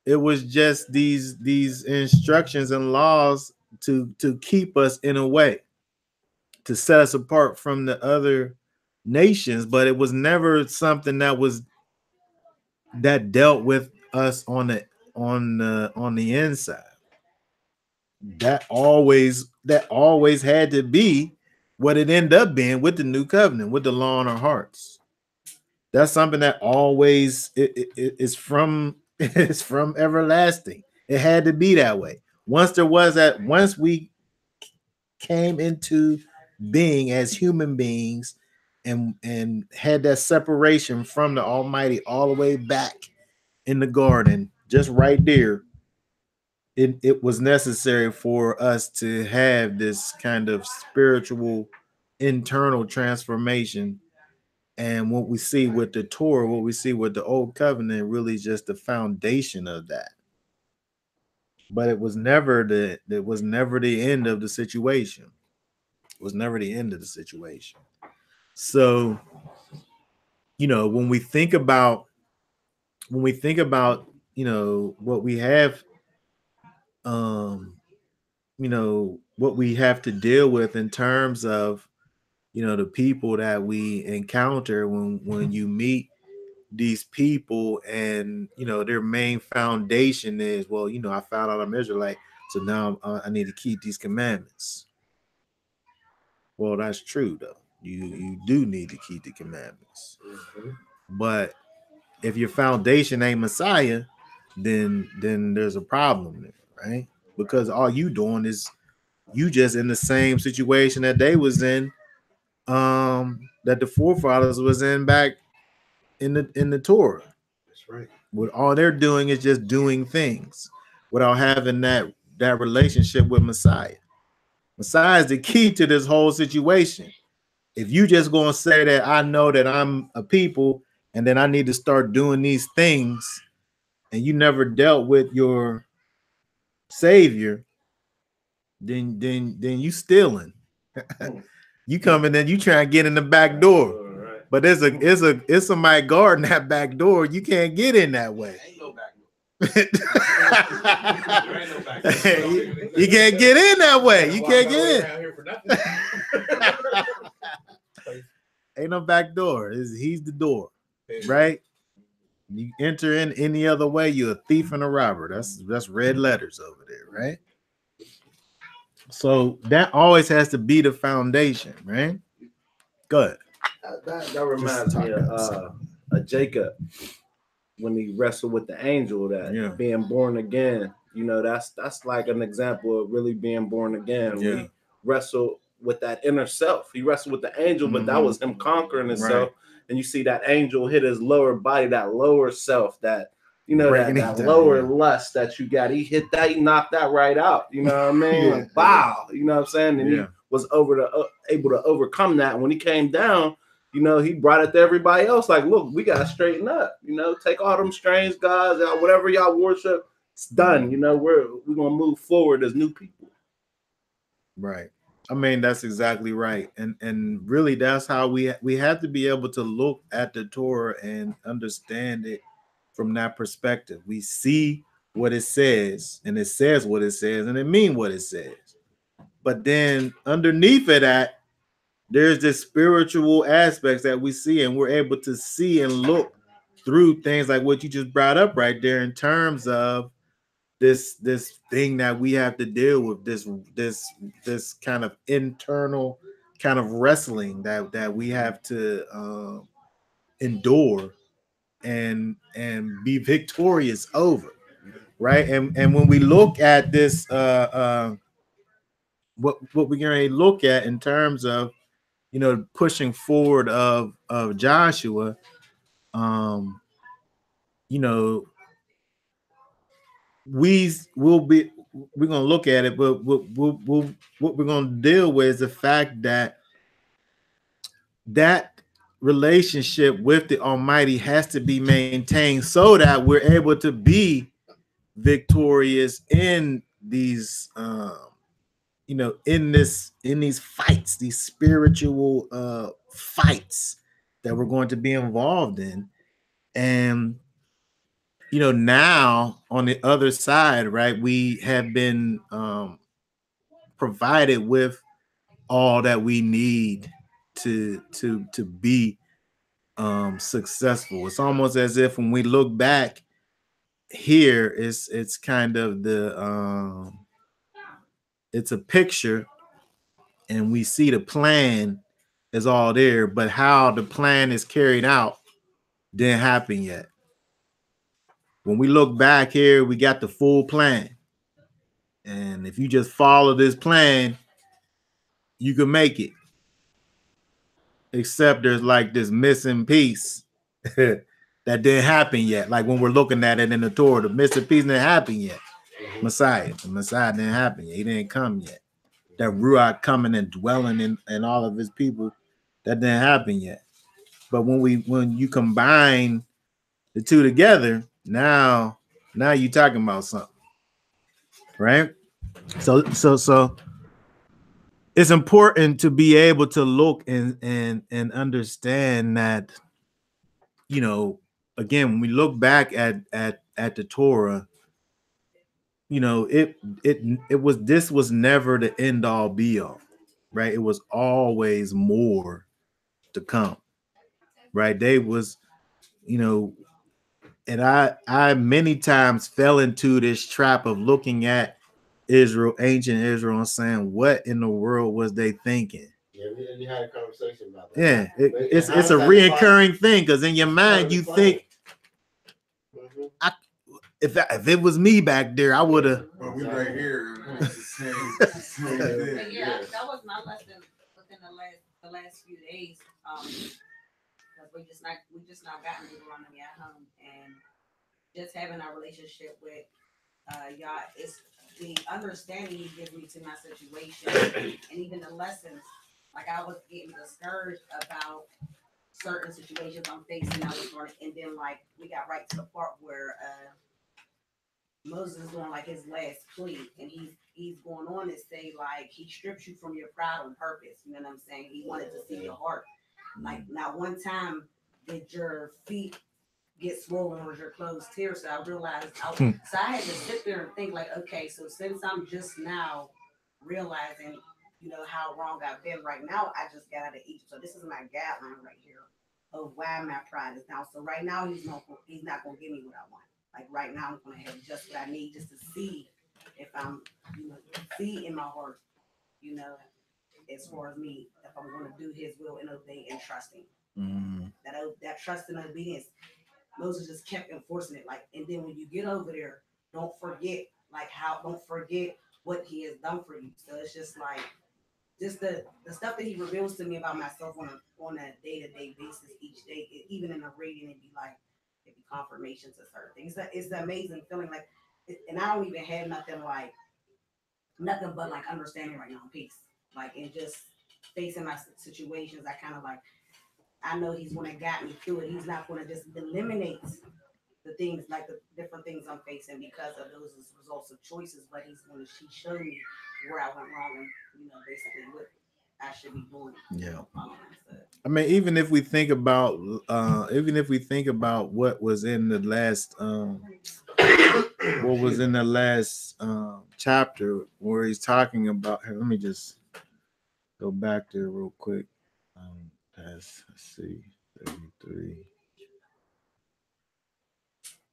It was just these instructions and laws to keep us in a way, to set us apart from the other nations. But it was never something that dealt with us on the inside. That always had to be what it ended up being with the new covenant, with the law in our hearts. That's something that always is from it's from everlasting. It had to be that way. Once we came into being as human beings and had that separation from the Almighty all the way back in the garden, just right there, it was necessary for us to have this kind of spiritual internal transformation. And what we see with the Torah, what we see with the old covenant, really is just the foundation of that. But it was never the end of the situation. It was never the end of the situation. So, you know, when we think about, you know, what we have, you know, what we have to deal with in terms of, you know, the people that we encounter when you meet these people, and you know their main foundation is, well, you know, I found out I'm Israelite, so now I need to keep these commandments. Well, that's true though. You do need to keep the commandments. But if your foundation ain't Messiah, then there's a problem there, right? Because all you doing is you just in the same situation that they was in, that the forefathers was in back in the Torah. That's right. What all they're doing is just doing things without having that relationship with Messiah. Messiah is the key to this whole situation. If you just gonna say that I know that I'm a people and then I need to start doing these things, and you never dealt with your Savior, then you stealing. You coming in, you trying to get in the back door. But it's somebody guarding that back door. You can't get in that way. Ain't no back door. You can't get in that way. You can't get in. Ain't no back door. He's the door, right? You enter in any other way, you're a thief and a robber. That's red letters over there, right? So that always has to be the foundation, right? Good. That reminds me of Jacob when he wrestled with the angel. That being born again, you know, that's like an example of really being born again. Yeah. We wrestle with that inner self. He wrestled with the angel, but that was him conquering himself. And you see that angel hit his lower body, that lower self, that you know, that lower lust that you got. He hit that, he knocked that right out. You know what I mean? Like, wow. You know what I'm saying? And he was able to overcome that. And when he came down, you know, he brought it to everybody else. Like, look, we got to straighten up. You know, take all them strange gods, whatever y'all worship, it's done. You know, we're going to move forward as new people. Right. I mean, that's exactly right. And really, that's how we have to be able to look at the Torah and understand it from that perspective. We see what it says, and it says what it says, and it means what it says. But then underneath of that, there's this spiritual aspects that we see, and we're able to see and look through things like what you just brought up right there in terms of this thing that we have to deal with, this kind of internal kind of wrestling that we have to endure and be victorious over, right? And when we look at this what we're going to look at in terms of, you know, pushing forward of Joshua, you know, we're going to look at it, but what we're going to deal with is the fact that relationship with the Almighty has to be maintained so that we're able to be victorious in these you know, in these fights, these spiritual fights that we're going to be involved in. And you know, now on the other side, right, we have been provided with all that we need to be successful. It's almost as if when we look back here, it's kind of the it's a picture, and we see the plan is all there, but how the plan is carried out didn't happen yet. When we look back here, we got the full plan. And if you just follow this plan, you can make it. Except there's like this missing piece that didn't happen yet. Like when we're looking at it in the Torah, the missing piece didn't happen yet. Messiah. The Messiah didn't happen yet. He didn't come yet. That Ruach coming and dwelling in all of his people, that didn't happen yet. But when you combine the two together, now you're talking about something. Right? So it's important to be able to look and understand that, you know, again, when we look back at the Torah, you know, it was, this was never the end all be all, right? It was always more to come, right? They was, you know, and I many times fell into this trap of looking at Israel, ancient Israel, and saying, what in the world was they thinking? Yeah, we had a conversation about that. Yeah, it's a reoccurring thing, because in your mind you think, if it was me back there, I would have. But we right here. Yeah, that was my lesson within the last few days. Because we just not gotten Deuteronomy at home, and just having our relationship with y'all, it's the understanding he gives me to my situation, and even the lessons. Like, I was getting discouraged about certain situations I'm facing. I was going, and then like we got right to the part where Moses is doing like his last plea, and he's going on to say, like, he strips you from your pride on purpose. You know what I'm saying? He wanted to see your heart. Like, not one time did your feet get swollen or your clothes tear. So I realized, so I had to sit there and think, like, okay, so since I'm just now realizing, you know, how wrong I've been right now, I just got out of Egypt. So this is my guideline right here of why my pride is down. So right now he's not gonna give me what I want. Like, right now I'm gonna have just what I need, just to see if I'm, you know, see in my heart you know, as far as me, if I'm going to do his will and obey and trusting. That trust and obedience, Moses just kept enforcing it. Like, and then when you get over there, don't forget what he has done for you. So it's just like, just the stuff that he reveals to me about myself on a day-to-day basis each day, even in a reading, it'd be confirmation to certain things. It's the amazing feeling, like, and I don't even have nothing but like understanding right now, peace, like, and just facing my situations. I kind of like, I know he's going to guide me through it. He's not going to just eliminate the things, like the different things I'm facing because of those as results of choices, but he's going to show me where I went wrong and, you know, basically what I should be doing. Yeah. So. I mean, even if we think about what was in the last chapter where he's talking about, let me just go back there real quick. Let's see, 33.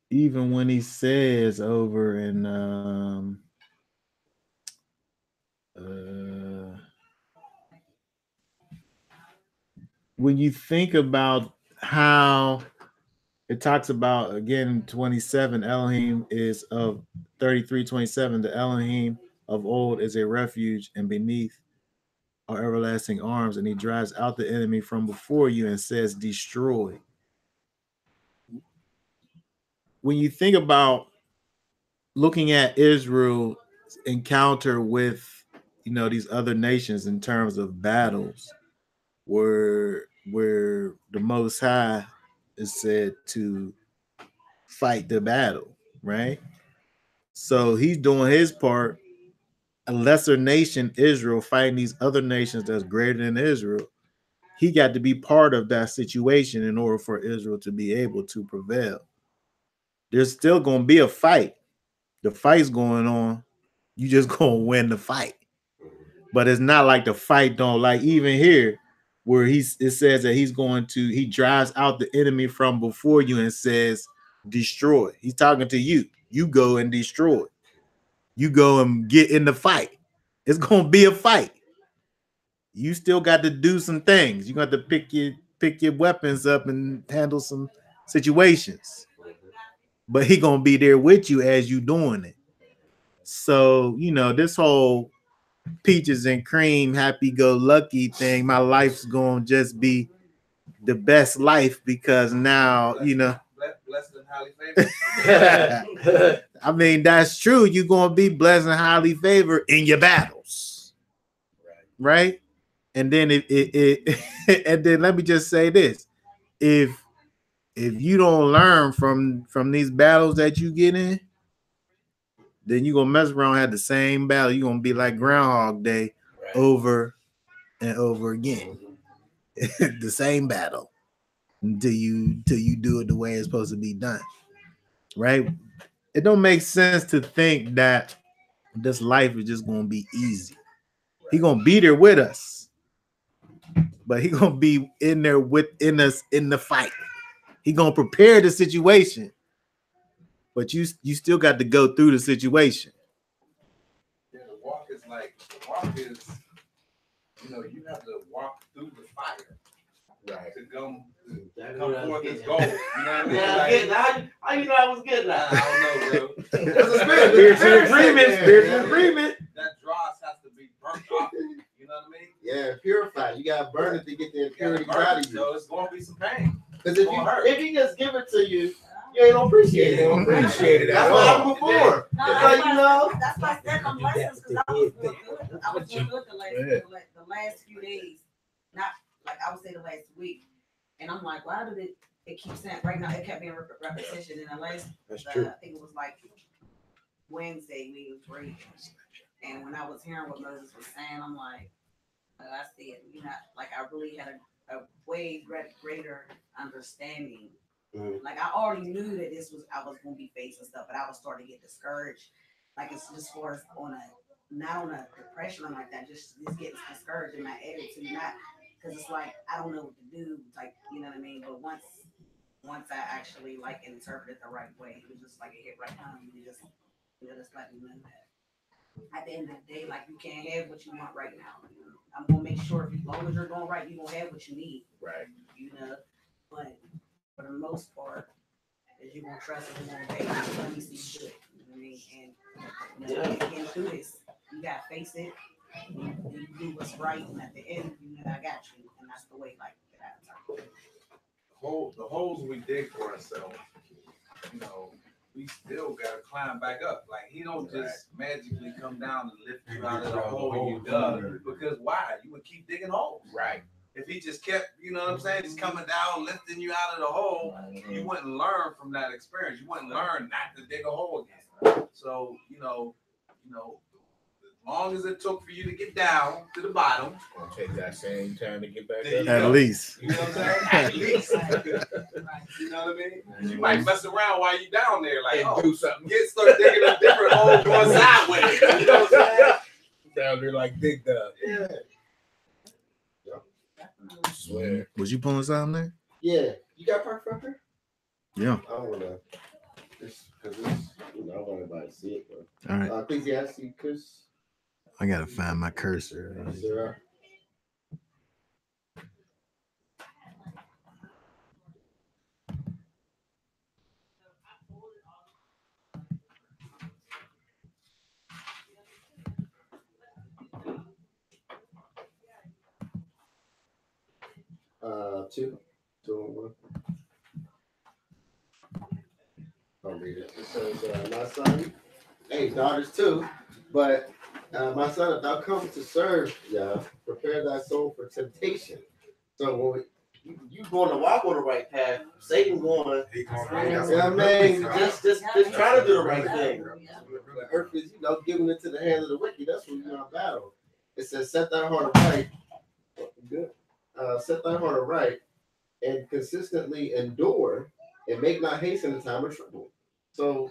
Even when he says over in when you think about how it talks about, again, 27, Elohim is of 33:27, the Elohim of old is a refuge, and beneath are everlasting arms, and he drives out the enemy from before you and says, destroy. When you think about looking at Israel's encounter with, you know, these other nations in terms of battles, where the Most High is said to fight the battle, right? So he's doing his part. A lesser nation, Israel, fighting these other nations that's greater than Israel. He got to be part of that situation in order for Israel to be able to prevail. There's still going to be a fight. The fight's going on. You just going to win the fight. But it's not like the fight don't, like even here where it says that he drives out the enemy from before you and says, destroy. He's talking to you. You go and destroy. You go and get in the fight. It's going to be a fight. You still got to do some things. You got to pick your weapons up and handle some situations. But he going to be there with you as you doing it. So, you know, this whole peaches and cream, happy-go-lucky thing, my life's going to just be the best life because now, you know. Blessed and highly favored. I mean, that's true. You're going to be blessed and highly favored in your battles. Right? And then and then let me just say this. If you don't learn from these battles that you get in, then you're going to mess around and have the same battle. You're going to be like Groundhog Day over and over again. The same battle until you do it the way it's supposed to be done. Right? It don't make sense to think that this life is just going to be easy. He going to be there with us. But he going to be in there within us in the fight. He going to prepare the situation. But you still got to go through the situation. Yeah, the walk is, you know, you have to walk through the fire. Right. To come forth as gold. You know what I mean? Yeah, how you know I was getting that? I don't know, bro. That's a spiritual agreement. That dross has to be burnt off. You know what I mean? Yeah, purified. You gotta burn it to get the impurity out of you. So it's gonna be some pain. Because if he just give it to you, you ain't gonna appreciate it. That's what happened before. That's why I said them lessons, because I was doing good the last few days, not like I would say the last week, and I'm like, why did it keep saying right now? It kept being repetition, and the last, I think it was like Wednesday we was reading, and when I was hearing what Moses was saying, I'm like, I see it. You know, like I really had a way greater understanding. Like I already knew that I was going to be facing stuff, but I was starting to get discouraged. Like it's just for not on a depression or like that, just getting discouraged in my attitude, not because it's like I don't know what to do, like you know what I mean. But once I actually like interpreted the right way, it was just like it hit right home. You just let me know that. at the end of the day, like you can't have what you want right now. I'm gonna make sure as long as you're doing right, you're gonna have what you need. Right. You know, but for the most part, is you're gonna trust and you're gonna obey. Let me see you do it. You know what I mean? And you know, you can't do this. You gotta face it. You do what's right, and at the end, you know, I got you, and that's the way. Like that. The holes we dig for ourselves, you know, we still gotta climb back up. Like he don't just magically come down and lift you out of the hole you dug. Because why? You would keep digging holes. Right. If he just kept, you know what I'm saying, just coming down, lifting you out of the hole, you wouldn't learn from that experience. You wouldn't learn not to dig a hole again. So, you know, as long as it took for you to get down to the bottom, It'll take that same time to get back there up. you At go. least. You know what I'm saying? At least. You know what I mean? You might mess around while you down there, like, And do something. start digging a different hole going sideways. You know what I'm saying? Down there like Big Dub. Yeah. I swear. Was you pulling something there? Yeah. You got park up there? Yeah. I don't wanna just because it's you know I want everybody to see it, but All right. Ecclesiasticus. I gotta find my cursor. Sarah. Two and one. I'll read it. It says, my son, hey, daughters too, but my son, if thou come to serve, prepare thy soul for temptation. So when you going to walk on the right path, Satan going, you know what I mean? Just try to do the right thing. The earth is, you know, giving it to the hand of the wicked. That's what you're in battle. It says, set thy heart aright. Good. Set thy heart aright and consistently endure and make not haste in the time of trouble. So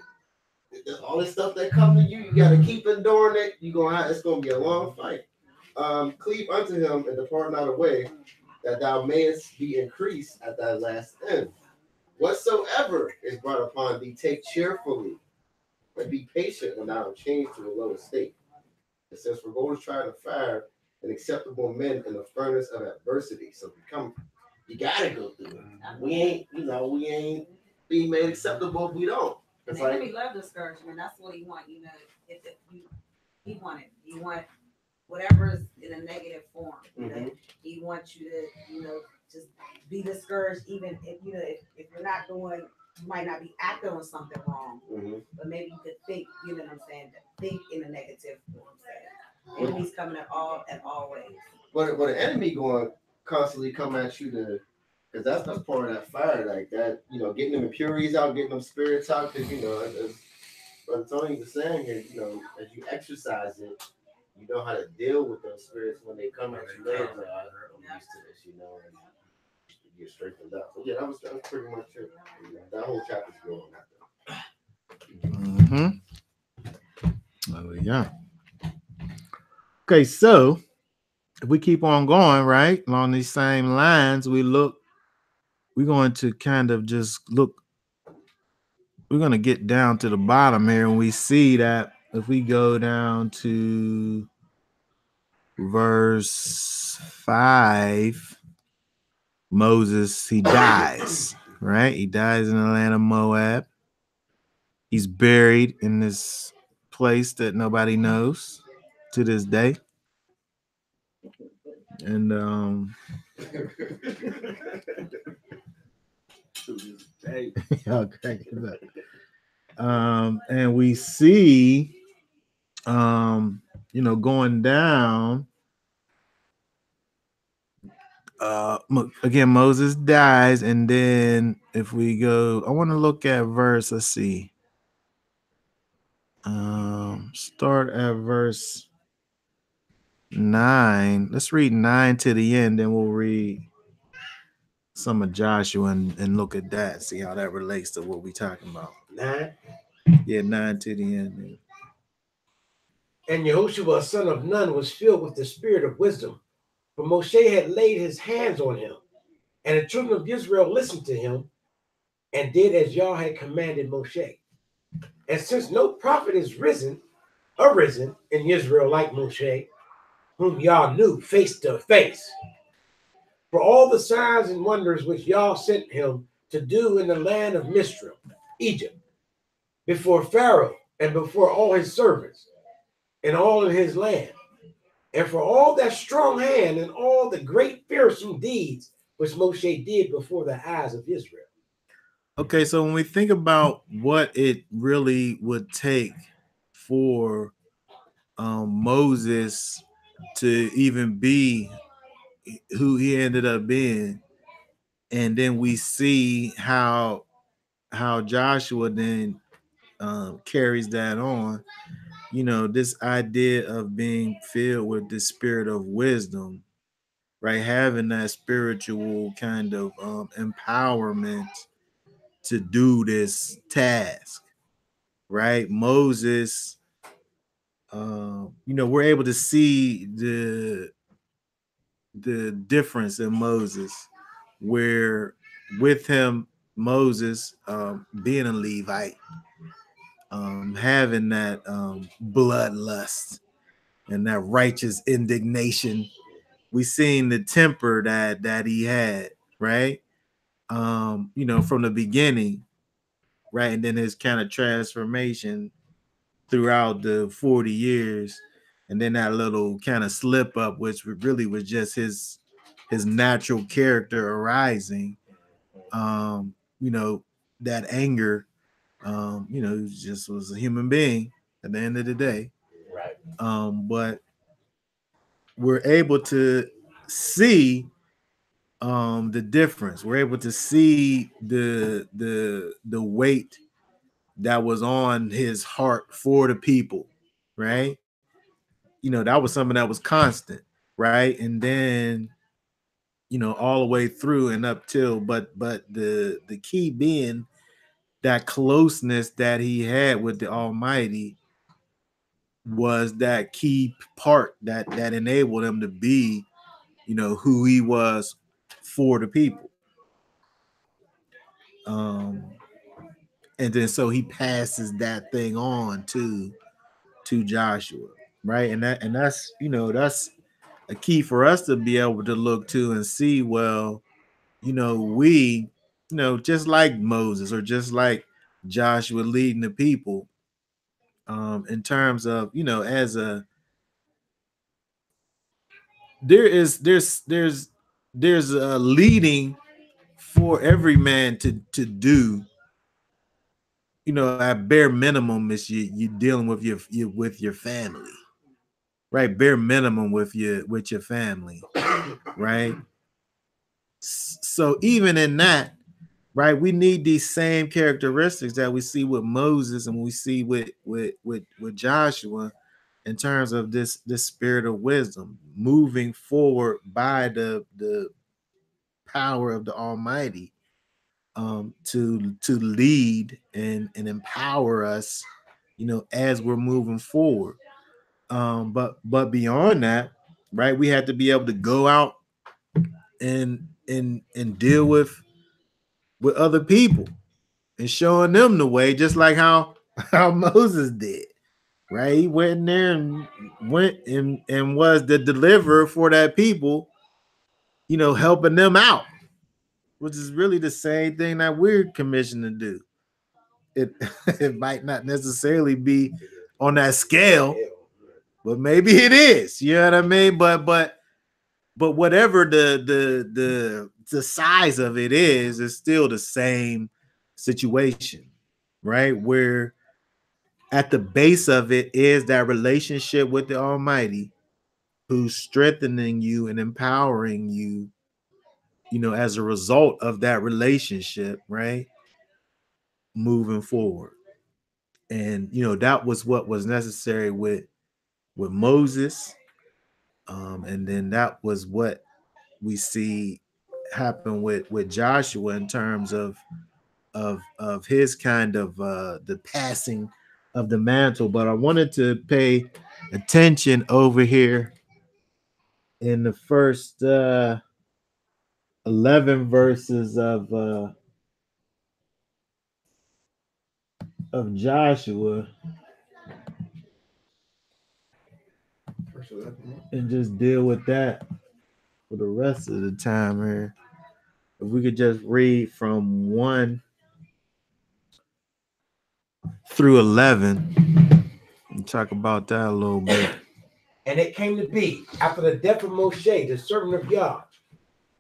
all this stuff that come to you, you got to keep enduring it. It's gonna be a long fight. Cleave unto him and depart not away, that thou mayest be increased at thy last end. Whatsoever is brought upon thee, take cheerfully, and be patient when thou art changed to a low estate. It says, for gold is tried in fire, and acceptable men in the furnace of adversity. So you gotta go through it. We ain't being made acceptable if we don't. And the enemy love discouragement. That's what he want. You know, he want whatever is in a negative form. You know, he wants you to, you know, just be discouraged. Even if you know if you're not doing, you might not be acting on something wrong, but maybe you could think. You know what I'm saying? Think in a negative form. Enemies coming at all ways. But the enemy going constantly come at you because that's part of that fire, like that, you know, getting them impurities out, getting them spirits out, because, you know, as Brother Tony was saying here, you know, as you exercise it, you know how to deal with those spirits when they come at you later. I'm used to this, you know, and you get straightened up. But yeah, that was pretty much it. You know, that whole chapter's going on after. Oh, yeah. Okay, so if we keep on going, right, along these same lines, we're going to kind of just look, we're going to get down to the bottom here, and we see that if we go down to verse 5, Moses, he dies, right? He dies in the land of Moab. He's buried in this place that nobody knows to this day. And and we see you know, going down, again, Moses dies, and then if we go, I want to look at verse, let's see, start at verse 9. Let's read 9 to the end, then we'll read some of Joshua and look at that, see how that relates to what we're talking about. 9. Yeah, 9 to the end. Man. And Yehoshua, son of Nun, was filled with the spirit of wisdom, for Moshe had laid his hands on him. And the children of Israel listened to him and did as Yah had commanded Moshe. And since no prophet is risen, arisen in Israel like Moshe, whom Yah knew face to face. For all the signs and wonders which Yah sent him to do in the land of Misraim, Egypt, before Pharaoh and before all his servants and all in his land, and for all that strong hand and all the great fearsome deeds which Moshe did before the eyes of Israel. Okay, so when we think about what it really would take for Moses to even be who he ended up being, and then we see how Joshua then carries that on. You know, this idea of being filled with the spirit of wisdom, right? Having that spiritual kind of empowerment to do this task, right? Moses, you know, we're able to see the difference in Moses, where with him, Moses being a Levite, having that bloodlust and that righteous indignation, we seen the temper that he had, right? You know, from the beginning, right? And then his kind of transformation throughout the 40 years, and then that little kind of slip up, which really was just his natural character arising. You know, that anger, you know, just was a human being at the end of the day. Right. But we're able to see the difference. We're able to see the weight that was on his heart for the people, right? You know, that was something that was constant, right? And then, you know, all the way through and up till, but the key being that closeness that he had with the Almighty was that key part that enabled him to be, you know, who he was for the people. Um, and then so he passes that thing on to Joshua, right? And that's, you know, that's a key for us to be able to look to and see, well, you know, we, you know, just like Moses or just like Joshua leading the people, in terms of, you know, as a there's a leading for every man to do, you know, at bare minimum is you dealing with your family, right? Bare minimum with your family, right? So even in that, right, we need these same characteristics that we see with Moses and we see with Joshua, in terms of this spirit of wisdom, moving forward by the power of the Almighty, to lead and empower us, you know, as we're moving forward. But beyond that, right, we have to be able to go out and deal with other people and showing them the way, just like how Moses did, right? He went in there and and was the deliverer for that people, you know, helping them out, which is really the same thing that we're commissioned to do. It it might not necessarily be on that scale, but maybe it is. You know what I mean? But whatever the size of it is, it's still the same situation, right? Where at the base of it is that relationship with the Almighty, who's strengthening you and empowering you, you know, as a result of that relationship, right? Moving forward. And you know, that was what was necessary with Moses. And then that was what we see happen with Joshua, in terms of his kind of the passing of the mantle. But I wanted to pay attention over here in the first 11 verses of Joshua, and just deal with that for the rest of the time here. If we could just read from 1 through 11 and talk about that a little bit. And it came to be after the death of Moshe, the servant of Yah,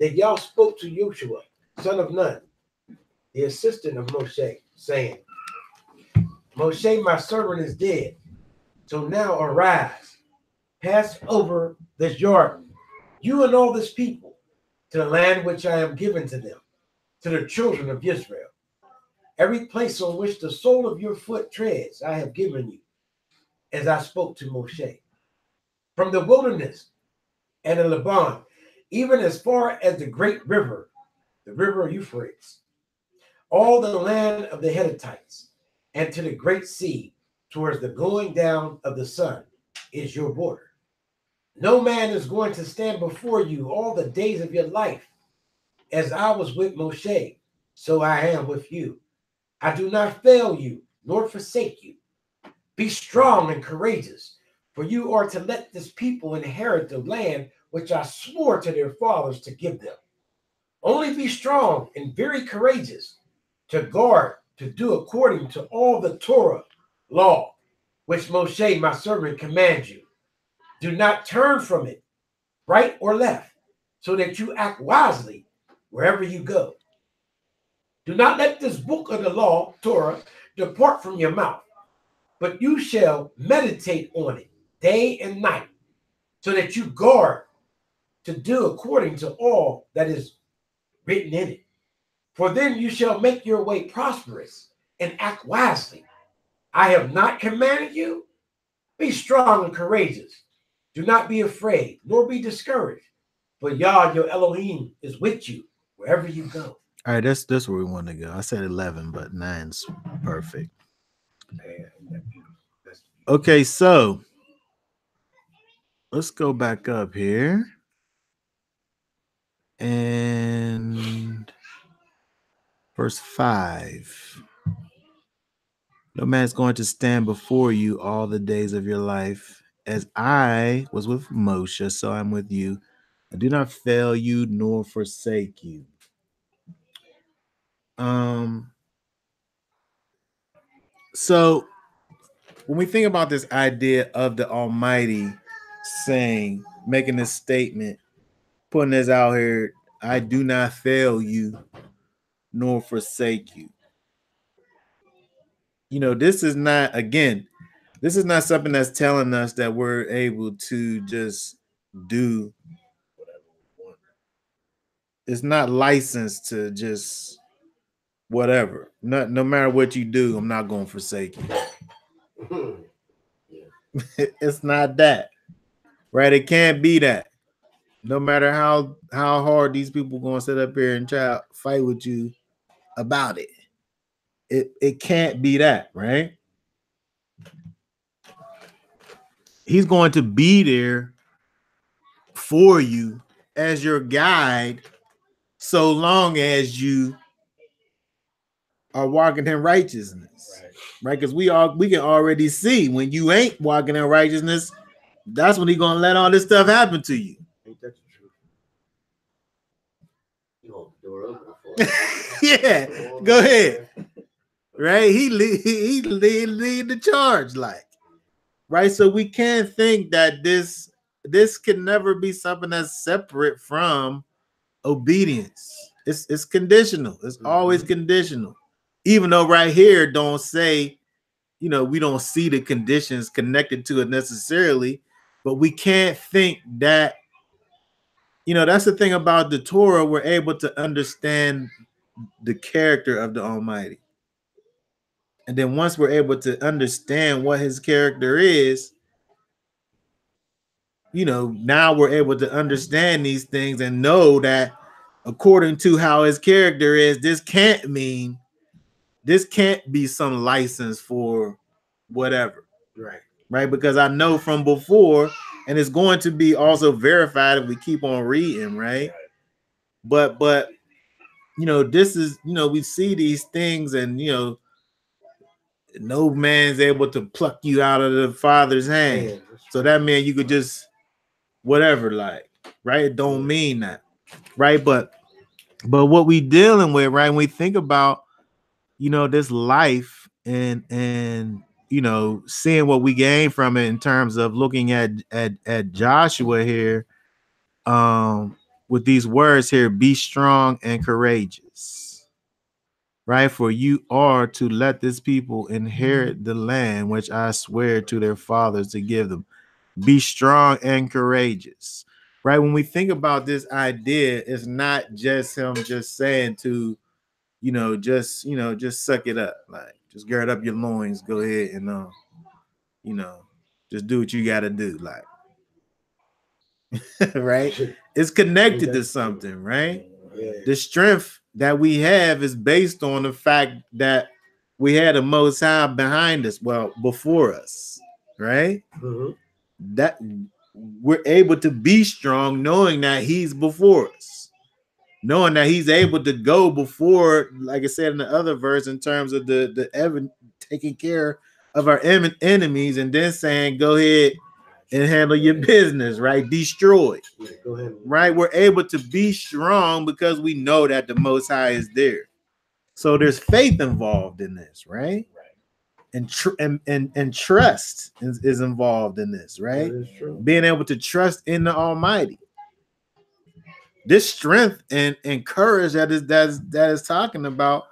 that Yah spoke to Joshua, son of Nun, the assistant of Moshe, saying, Moshe, my servant, is dead. So now arise, pass over this Jordan, you and all this people, to the land which I am given to them, to the children of Israel. Every place on which the sole of your foot treads, I have given you, as I spoke to Moshe. From the wilderness and the Lebanon, even as far as the great river, the river Euphrates, all the land of the Hittites, and to the great sea, towards the going down of the sun, is your border. No man is going to stand before you all the days of your life. As I was with Moshe, so I am with you. I do not fail you, nor forsake you. Be strong and courageous, for you are to let this people inherit the land which I swore to their fathers to give them. Only be strong and very courageous, to guard, to do according to all the Torah law, which Moshe, my servant, commands you. Do not turn from it, right or left, so that you act wisely wherever you go. Do not let this book of the law, Torah, depart from your mouth, but you shall meditate on it day and night, so that you guard to do according to all that is written in it. For then you shall make your way prosperous and act wisely. I have not commanded you? Be strong and courageous. Do not be afraid, nor be discouraged, for Yah, your Elohim, is with you wherever you go. All right, that's where we want to go. I said 11, but 9's perfect. Okay, so let's go back up here. And verse 5. No man's going to stand before you all the days of your life. As I was with Moshe, so I'm with you. I do not fail you nor forsake you. So when we think about this idea of the Almighty saying, making this statement, putting this out here, I do not fail you nor forsake you. You know, this is not, again, this is not something that's telling us that we're able to just do whatever we want. It's not licensed to just whatever. No matter what you do, I'm not going to forsake you. It's not that, right? It can't be that. No matter how hard these people going to sit up here and try to fight with you about it. It can't be that, right? He's going to be there for you as your guide so long as you are walking in righteousness, right? Because we can already see when you ain't walking in righteousness, that's when he's gonna let all this stuff happen to you. Ain't that the truth? You hold the door open for Yeah, go ahead. Right? He lead the charge, like, right? So we can't think that this can never be something that's separate from obedience. It's conditional. It's always conditional. Even though right here don't say, you know, we don't see the conditions connected to it necessarily, but we can't think that, you know, that's the thing about the Torah. We're able to understand the character of the Almighty. And then once we're able to understand what his character is, you know, now we're able to understand these things and know that according to how his character is, this can't be some license for whatever. Right. Because I know from before, and it's going to be also verified if we keep on reading, right? But you know, this is, you know, we see these things, and you know, no man's able to pluck you out of the Father's hand. So that means you could just whatever, like, right? It don't mean that, right? But what we dealing with, right? When we think about, this life and seeing what we gain from it in terms of looking at Joshua here, with these words here, be strong and courageous, right? For you are to let this people inherit the land which I swear to their fathers to give them. Be strong and courageous, right? When we think about this idea, it's not just him just saying to, just suck it up, like just gird up your loins, go ahead and just do what you got to do, like, right? It's connected to something, right? The strength that we have is based on the fact that we had the Most High behind us, well, before us, right? That we're able to be strong knowing that he's before us, knowing that he's able to go before, like I said in the other verse, in terms of the ever taking care of our enemies, and then saying, go ahead and handle your business, right? Destroy. Go ahead. Right? We're able to be strong because we know that the Most High is there. So there's faith involved in this, right? And trust is involved in this, right? That is true. Being able to trust in the Almighty. This strength and courage that is talking about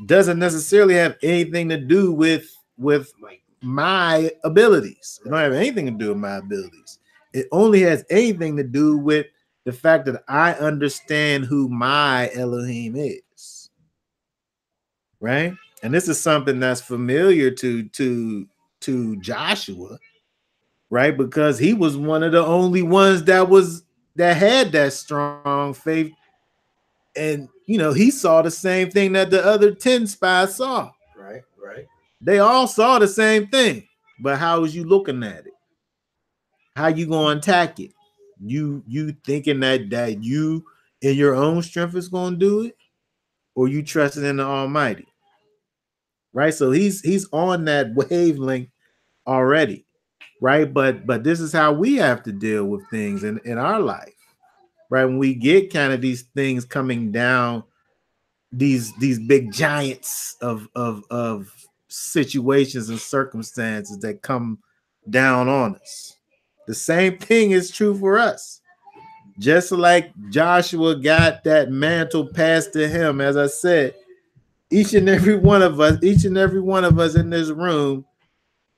doesn't necessarily have anything to do with my abilities. It don't have anything to do with my abilities. It only has anything to do with the fact that I understand who my Elohim is, right? And this is something that's familiar to Joshua, right? Because he was one of the only ones that had that strong faith, and he saw the same thing that the other 10 spies saw. Right. They all saw the same thing, but how was you looking at it? How you gonna attack it? You thinking that you in your own strength is gonna do it, or you trusting in the Almighty, right? So he's on that wavelength already, right? But this is how we have to deal with things in our life, right? When we get kind of these things coming down, these big giants of situations and circumstances that come down on us. The same thing is true for us. Just like Joshua got that mantle passed to him, as I said, each and every one of us in this room,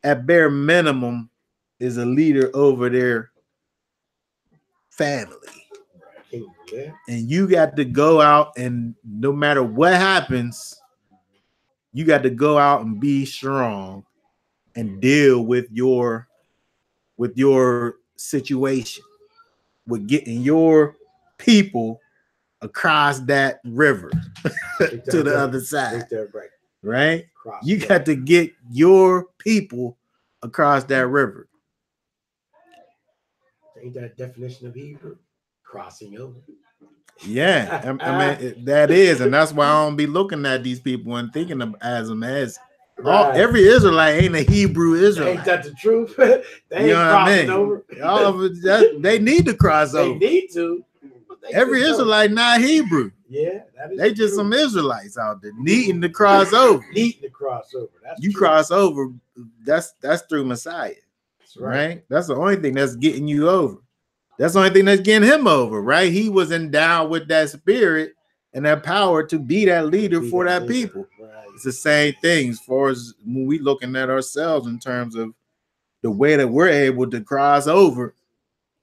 at bare minimum, is a leader over their family. And you got to go out, and no matter what happens, you got to go out and be strong and deal with your situation, with getting your people across that river to the other side. Right? You got to get your people across that river. Ain't that definition of Hebrew? Crossing over. Yeah, I mean that is, and that's why I don't be looking at these people and thinking of them as every Israelite ain't a Hebrew Israelite. Ain't that the truth? They ain't crossing over. All of it, they need to cross over. They need to. Every Israelite not Hebrew. Yeah, that is they just true. Some Israelites out there needing to cross over. Needing to cross over. That's you true. Cross over. That's through Messiah. That's right. That's the only thing that's getting you over. That's the only thing that's getting him over, right? He was endowed with that spirit and that power to be that leader for that people. Right. It's the same thing as far as when we looking at ourselves in terms of the way that we're able to cross over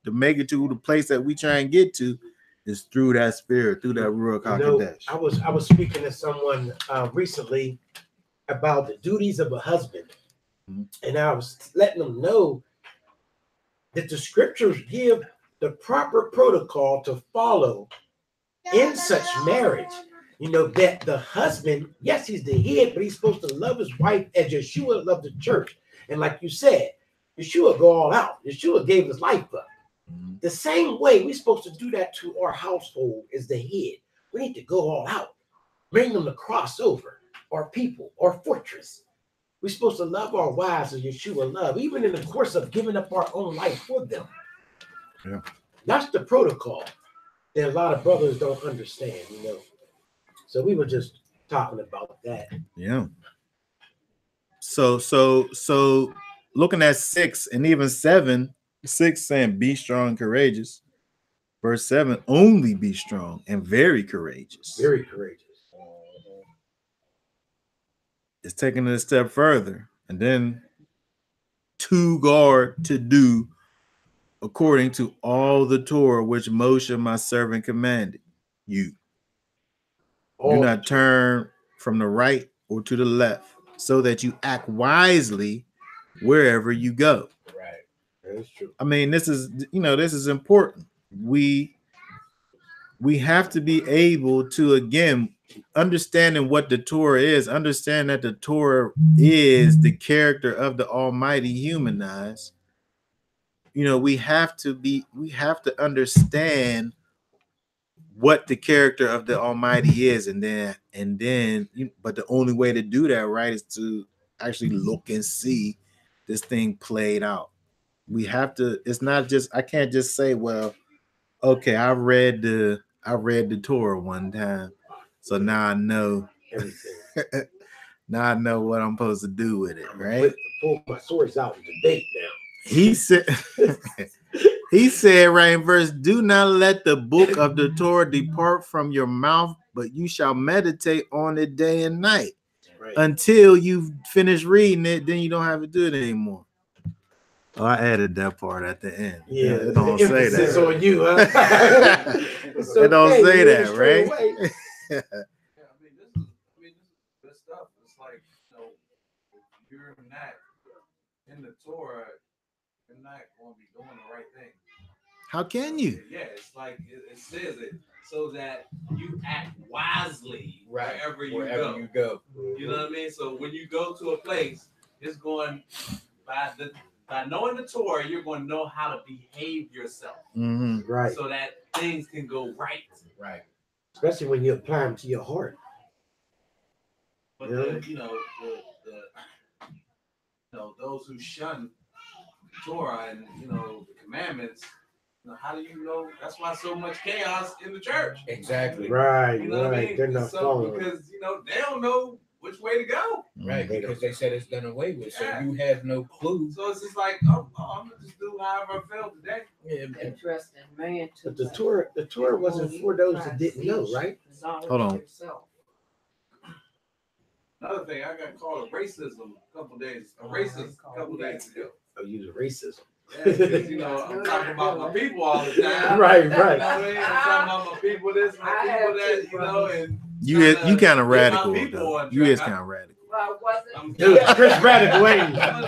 to make it to the place that we try and get to is through that spirit, through that Ruach HaKodesh. I was speaking to someone recently about the duties of a husband, and I was letting them know that the scriptures give the proper protocol to follow in such marriage. That the husband, yes, he's the head, but he's supposed to love his wife as Yeshua loved the church. And like you said, Yeshua go all out. Yeshua gave his life up. The same way we're supposed to do that to our household as the head. We need to go all out, bring them to cross over, our people, our fortress. We're supposed to love our wives as Yeshua loved, even in the course of giving up our own life for them. Yeah. That's the protocol that a lot of brothers don't understand, So we were just talking about that. Yeah. So looking at 6 and even 7, 6 saying be strong and courageous. Verse 7, only be strong and very courageous. Very courageous. It's taking it a step further. And then to guard to do according to all the Torah which Moshe my servant commanded you. Do not turn from the right or to the left, so that you act wisely wherever you go. Right. That's true. I mean, this is important. We have to be able to, again, understanding what the Torah is, understand that the Torah is the character of the Almighty humanized. We have to understand what the character of the Almighty is, and then but the only way to do that, right, is to actually look and see this thing played out. We have to, it's not just, I can't just say, well, okay, I read the Torah one time, so now I know everything. Now I know what I'm supposed to do with it, right? Pull my swords out in debate now. He said he said right in verse, do not let the book of the Torah depart from your mouth, but you shall meditate on it day and night, right, until you finish reading it. Then you don't have to do it anymore. Oh, I added that part at the end. Yeah, it don't say that. It's on you, huh? It don't say that, right? Yeah, I mean, this is good stuff. It's like, if you're not in the Torah, you're not going to be doing the right thing. How can you? Yeah, it's like it says it so that you act wisely wherever you go. You know what I mean? So when you go to a place, it's going by knowing the Torah, you're going to know how to behave yourself, right? So that things can go right. Especially when you apply them to your heart. But those who shun Torah and the commandments, how do you know? That's why so much chaos in the church. Exactly. Right. You know what I mean? They're not following. Because they don't know which way to go. Right, because they said it's done away with, so you have no clue. So it's just like, I'm gonna just do however I feel today. Yeah, interesting, man. But the Torah wasn't for those that didn't know, right? Hold on. Another thing, I got called a racism a couple days ago. Oh, you was racism. Yeah, because I'm talking about my people all the time. Right. You know what I mean? I'm talking about my people this, my people that, and you kind of radical though. You is kind of radical. Well, wasn't Dude, Chris Radical, ain't you know what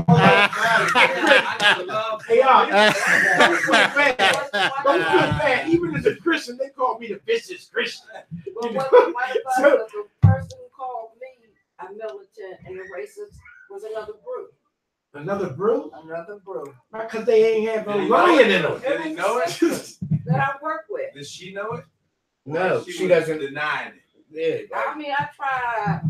I'm saying? Don't feel bad. Even as a Christian, they call me the vicious Christian. Well, the person who called me a militant and a racist was another group. Another brew? Another brew. Because they ain't have no lion in them. Did he know it? That I work with. Does she know it? No, she doesn't deny it. Yeah. I mean, I tried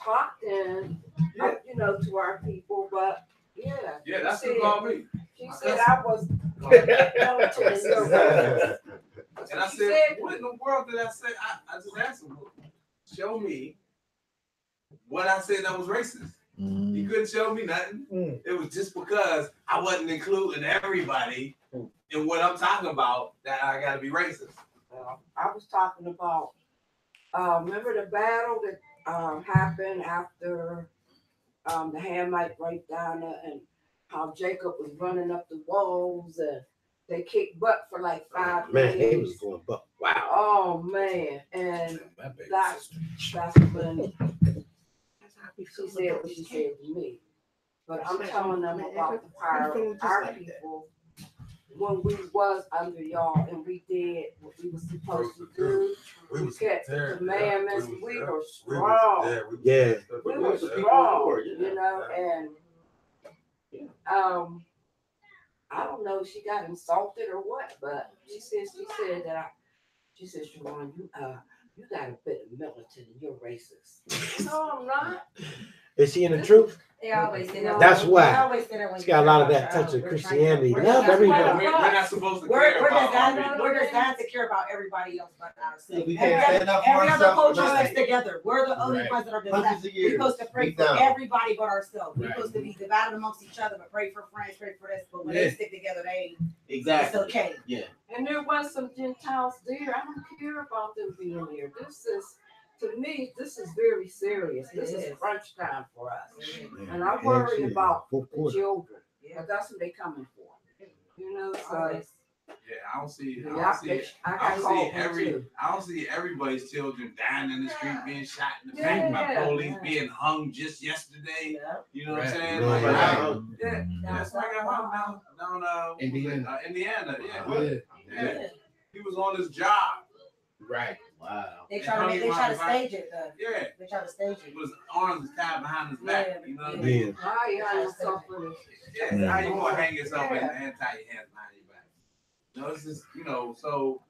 talking, to our people, but yeah, that's who called me. She said I was militant. And I said, what in the world did I say? I just asked him, show me what I said that was racist. He couldn't show me nothing. It was just because I wasn't including everybody in what I'm talking about that I got to be racist. I was talking about, remember the battle that happened after the Hamite right down there, and how Jacob was running up the walls and they kicked butt for like 5 minutes. Man, he was going butt. Wow. Oh man, and that's when she said what she said to me. But I'm telling them about the power of our people when we was under y'all and we did what we were supposed to do. We kept the commandments. We were strong. Yeah. We were strong, and I don't know if she got insulted or what, but she said Sharon, you got a bit of militant and you're racist. No, I'm not. Is she in the truth? They always say that. That's why. They always say that when It's you got a lot of care that about touch your of own. Christianity. We're Love not- everybody. We're not supposed to care about other people. We're designed to care about everybody else but ourselves. We can't stand up for Every other ourselves. culture Right. sticks together. We're the only Right. ones that are Hundreds designed. of We're years. supposed to pray Deep for down. everybody but ourselves. We're Right. supposed to be divided amongst each other, but pray for friends, pray for this. But when Yeah. they stick together, they Exactly. it's okay. Yeah. And there was some Gentiles there. I don't care about them being there. This is, to me, this is very serious. This It is is. crunch time for us. Man, And I worry actually, about full the quarter. children. But that's what they coming for. You know, so Always. Yeah, I don't see. I yeah, don't see. I I got don't called see one every. too. I don't see everybody's children dying in the street, being shot in the face by Yeah. police, being hung just yesterday. Yeah. You know what I'm Right. saying? Right. Like, Right. yeah, that's why I got hung down Indiana. Indiana. Yeah. Yeah. He was on his job. Right. Wow. They try to stage it though. Yeah. They try to stage it. With his arms tied behind his back. Yeah. You know what I mean? Yeah. Why you got yourself with it? Yeah. How you gonna hang yourself and tie your hands behind your back? You know, it's just, so,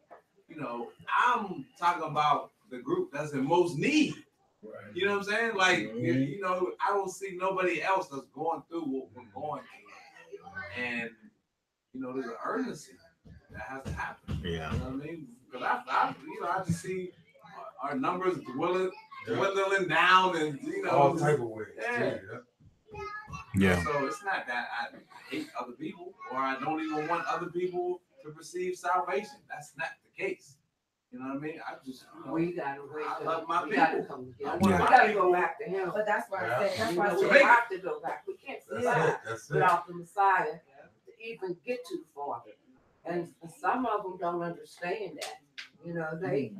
I'm talking about the group that's in most need. Right. You know what I'm saying? Like, Mhm. I don't see nobody else that's going through what we're going through. And, there's an urgency that has to happen. Yeah. You know what I mean? Because I just see our numbers dwindling down and, all type of ways. Yeah. Yeah. So it's not that I hate other people or I don't even want other people to receive salvation. That's not the case. You know what I mean? I just, We gotta wake I up. love my We people. gotta come together. I We want my gotta people. go back to him. But that's why I said. That's You why I know, said. we have to go back. We can't survive That's it. without the Messiah to even get to the Father. And some of them don't understand that. You know, they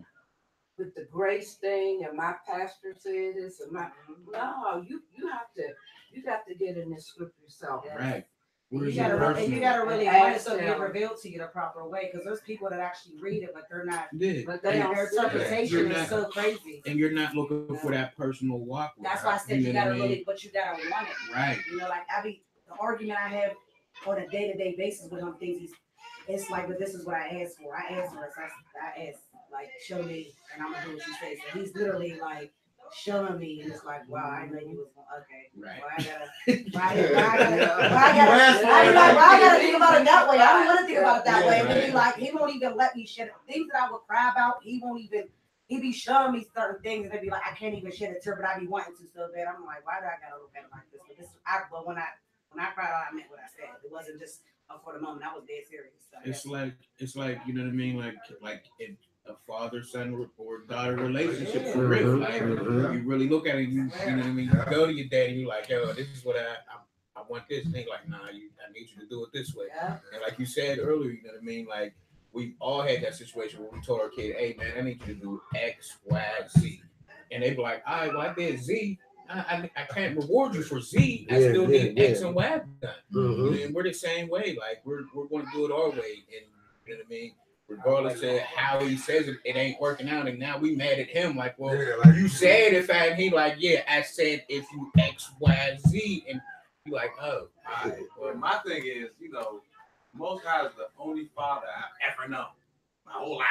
with the grace thing and my pastor said this and no, you got to get in this script yourself. Right. You Where's gotta, your and personal- you gotta really Ask want it so it get them. revealed to you the proper way. Because there's people that actually read it, but they're not. Yeah. But they don't Their see it. interpretation You're is not- so crazy. And you're not looking for that personal walk. with That's her, why I said you know gotta what I mean? really, but you gotta want it. Right. You know, like the argument I have on a day-to-day basis with him things it's like, but this is what I asked for. I asked for it. So I asked, like, show me, and I'm gonna do what you say. So he's literally like showing me, and it's like, wow, I know you was going, okay. Right. Well, I gotta think about it that way. I don't want to think about it that way. And he like, he won't even let me share things that I would cry about. He be showing me certain things, and they be like, I can't even shed a tear, but I be wanting to so bad. I'm like, why do I gotta look at it like this? But when I cried out, I meant what I said. It wasn't just for the moment. I was dead serious. So, It's like you know what I mean, like in a father-son or daughter relationship for real. Like you really look at it, you know what I mean. You go to your daddy, you like, yo, this is what I want this. And they like, nah, I need you to do it this way. yeah. And like you said earlier, you know what I mean, like we all had that situation where we told our kid, hey man, I need you to do X, Y, Z, and they be like, all right, well I did Z. I can't reward you for Z. I still need X and Y done. And we're the same way. Like we're going to do it our way, and you know what I mean. Regardless of how he says it, it ain't working out, and now we mad at him. Like, well, you said if I, and he like, yeah, I said if you X, Y, Z, and you like, oh. All right. Well, my thing is, Most High is the only father I've ever known my whole life,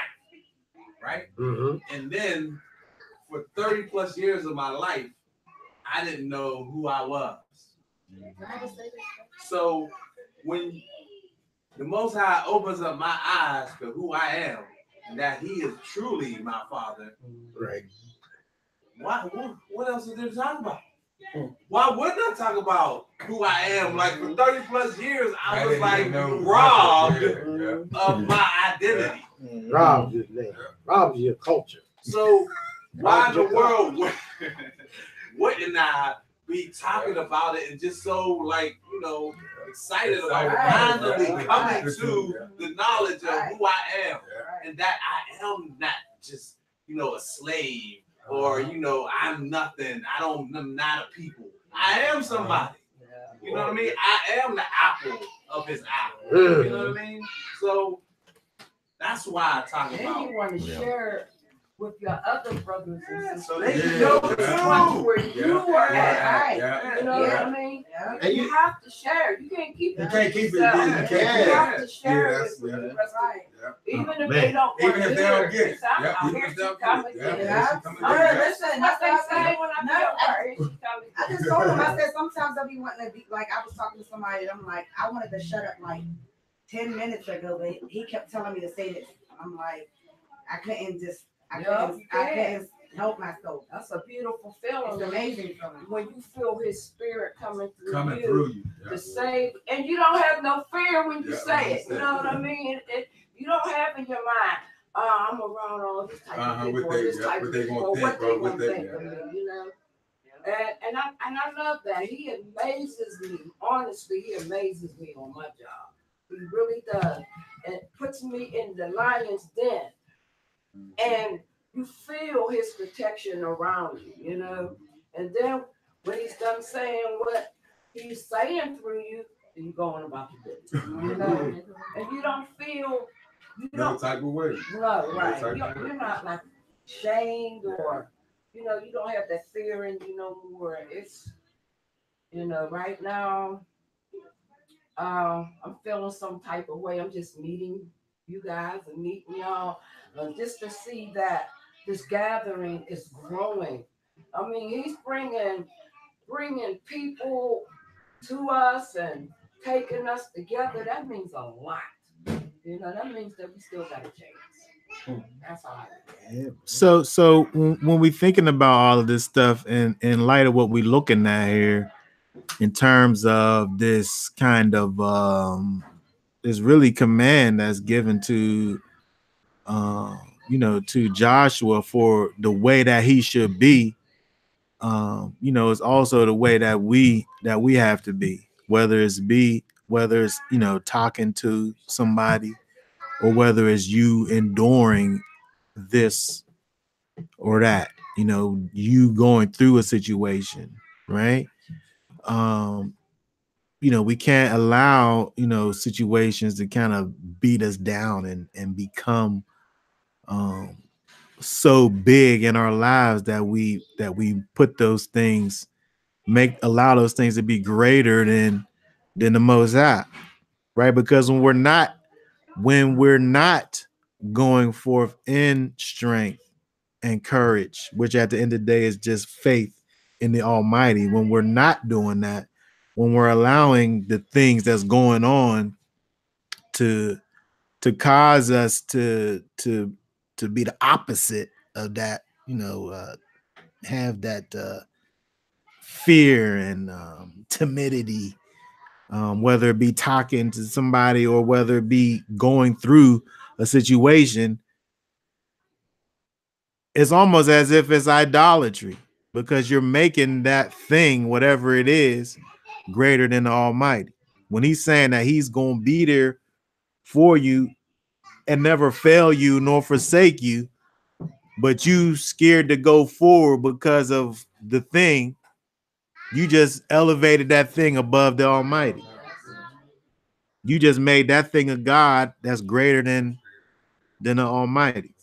right? And then for 30 plus years of my life, I didn't know who I was. So when the Most High opens up my eyes to who I am and that He is truly my Father, Right. What else is there to talk about? Why wouldn't I talk about who I am? Like for 30 plus years, I was like robbed of my identity. Rob's your name. Rob's your culture. So why in the world wouldn't I be talking about it and just so excited about finally coming to the knowledge of who I am and that I am not just a slave or I'm nothing. I'm not a people. I am somebody. You know what I mean? I am the apple of His eye. You know what I mean? So that's why I talk And about. you want to share with your other brothers and sisters. So they can know where you were at. Yeah. You know what I mean? Yeah. And You have to share. You can't keep it. You can't to keep it. yourself. You can't keep You it. have to share Yeah, it with that's- the rest of even if Man. they don't Even want if to they hear don't it. get it. I'm Yeah, out even here if she they don't coming get it. to Yeah, you. she coming to All you. right, listen, That's that's what what they I say say. when I No, be at work. She coming to I just told him, I said, sometimes I be wanting to be like, I was talking to somebody, and I'm like, I wanted to shut up like 10 minutes ago, but he kept telling me to say this. I'm like, I couldn't help myself. That's a beautiful feeling. It's amazing feeling. When you feel his spirit coming through you. Yeah. To say, and you don't have no fear when you say it. You know what I mean? You don't have in your mind, I'm around all this type of people, this type of people, what they gonna think of me, you know? And I love that. He amazes me. Honestly, he amazes me on my job. He really does. And puts me in the lion's den. And you feel his protection around you, you know? And then when he's done saying what he's saying through you, you go on about your business. You know? And you don't feel No type of way. No, right. You're not like shamed or, you know, you don't have that fear in you no more. It's, you know, right now, I'm feeling some type of way. I'm just meeting you guys and meeting y'all just to see that this gathering is growing. I mean, he's bringing people to us and taking us together. That means a lot. You know, that means that we still got a chance. That's all. So when we thinking about all of this stuff and in light of what we're looking at here, in terms of this kind of this really command that's given to you know, to Joshua for the way that he should be, you know, it's also the way that we have to be, whether it's you know, talking to somebody, or whether it's you enduring this or that, you know, you going through a situation, right? You know, we can't allow, you know, situations to kind of beat us down and become so big in our lives that we put those things, allow those things to be greater than the Most High, right? Because when we're not going forth in strength and courage, which at the end of the day is just faith in the Almighty, when we're not doing that, when we're allowing the things that's going on to cause us to be the opposite of that, you know, have that fear and timidity, whether it be talking to somebody or whether it be going through a situation, it's almost as if it's idolatry, because you're making that thing, whatever it is, greater than the Almighty. When he's saying that he's going to be there for you and never fail you nor forsake you, but you scared to go forward because of the thing, you just elevated that thing above the Almighty. You just made that thing a God that's greater than the Almighty,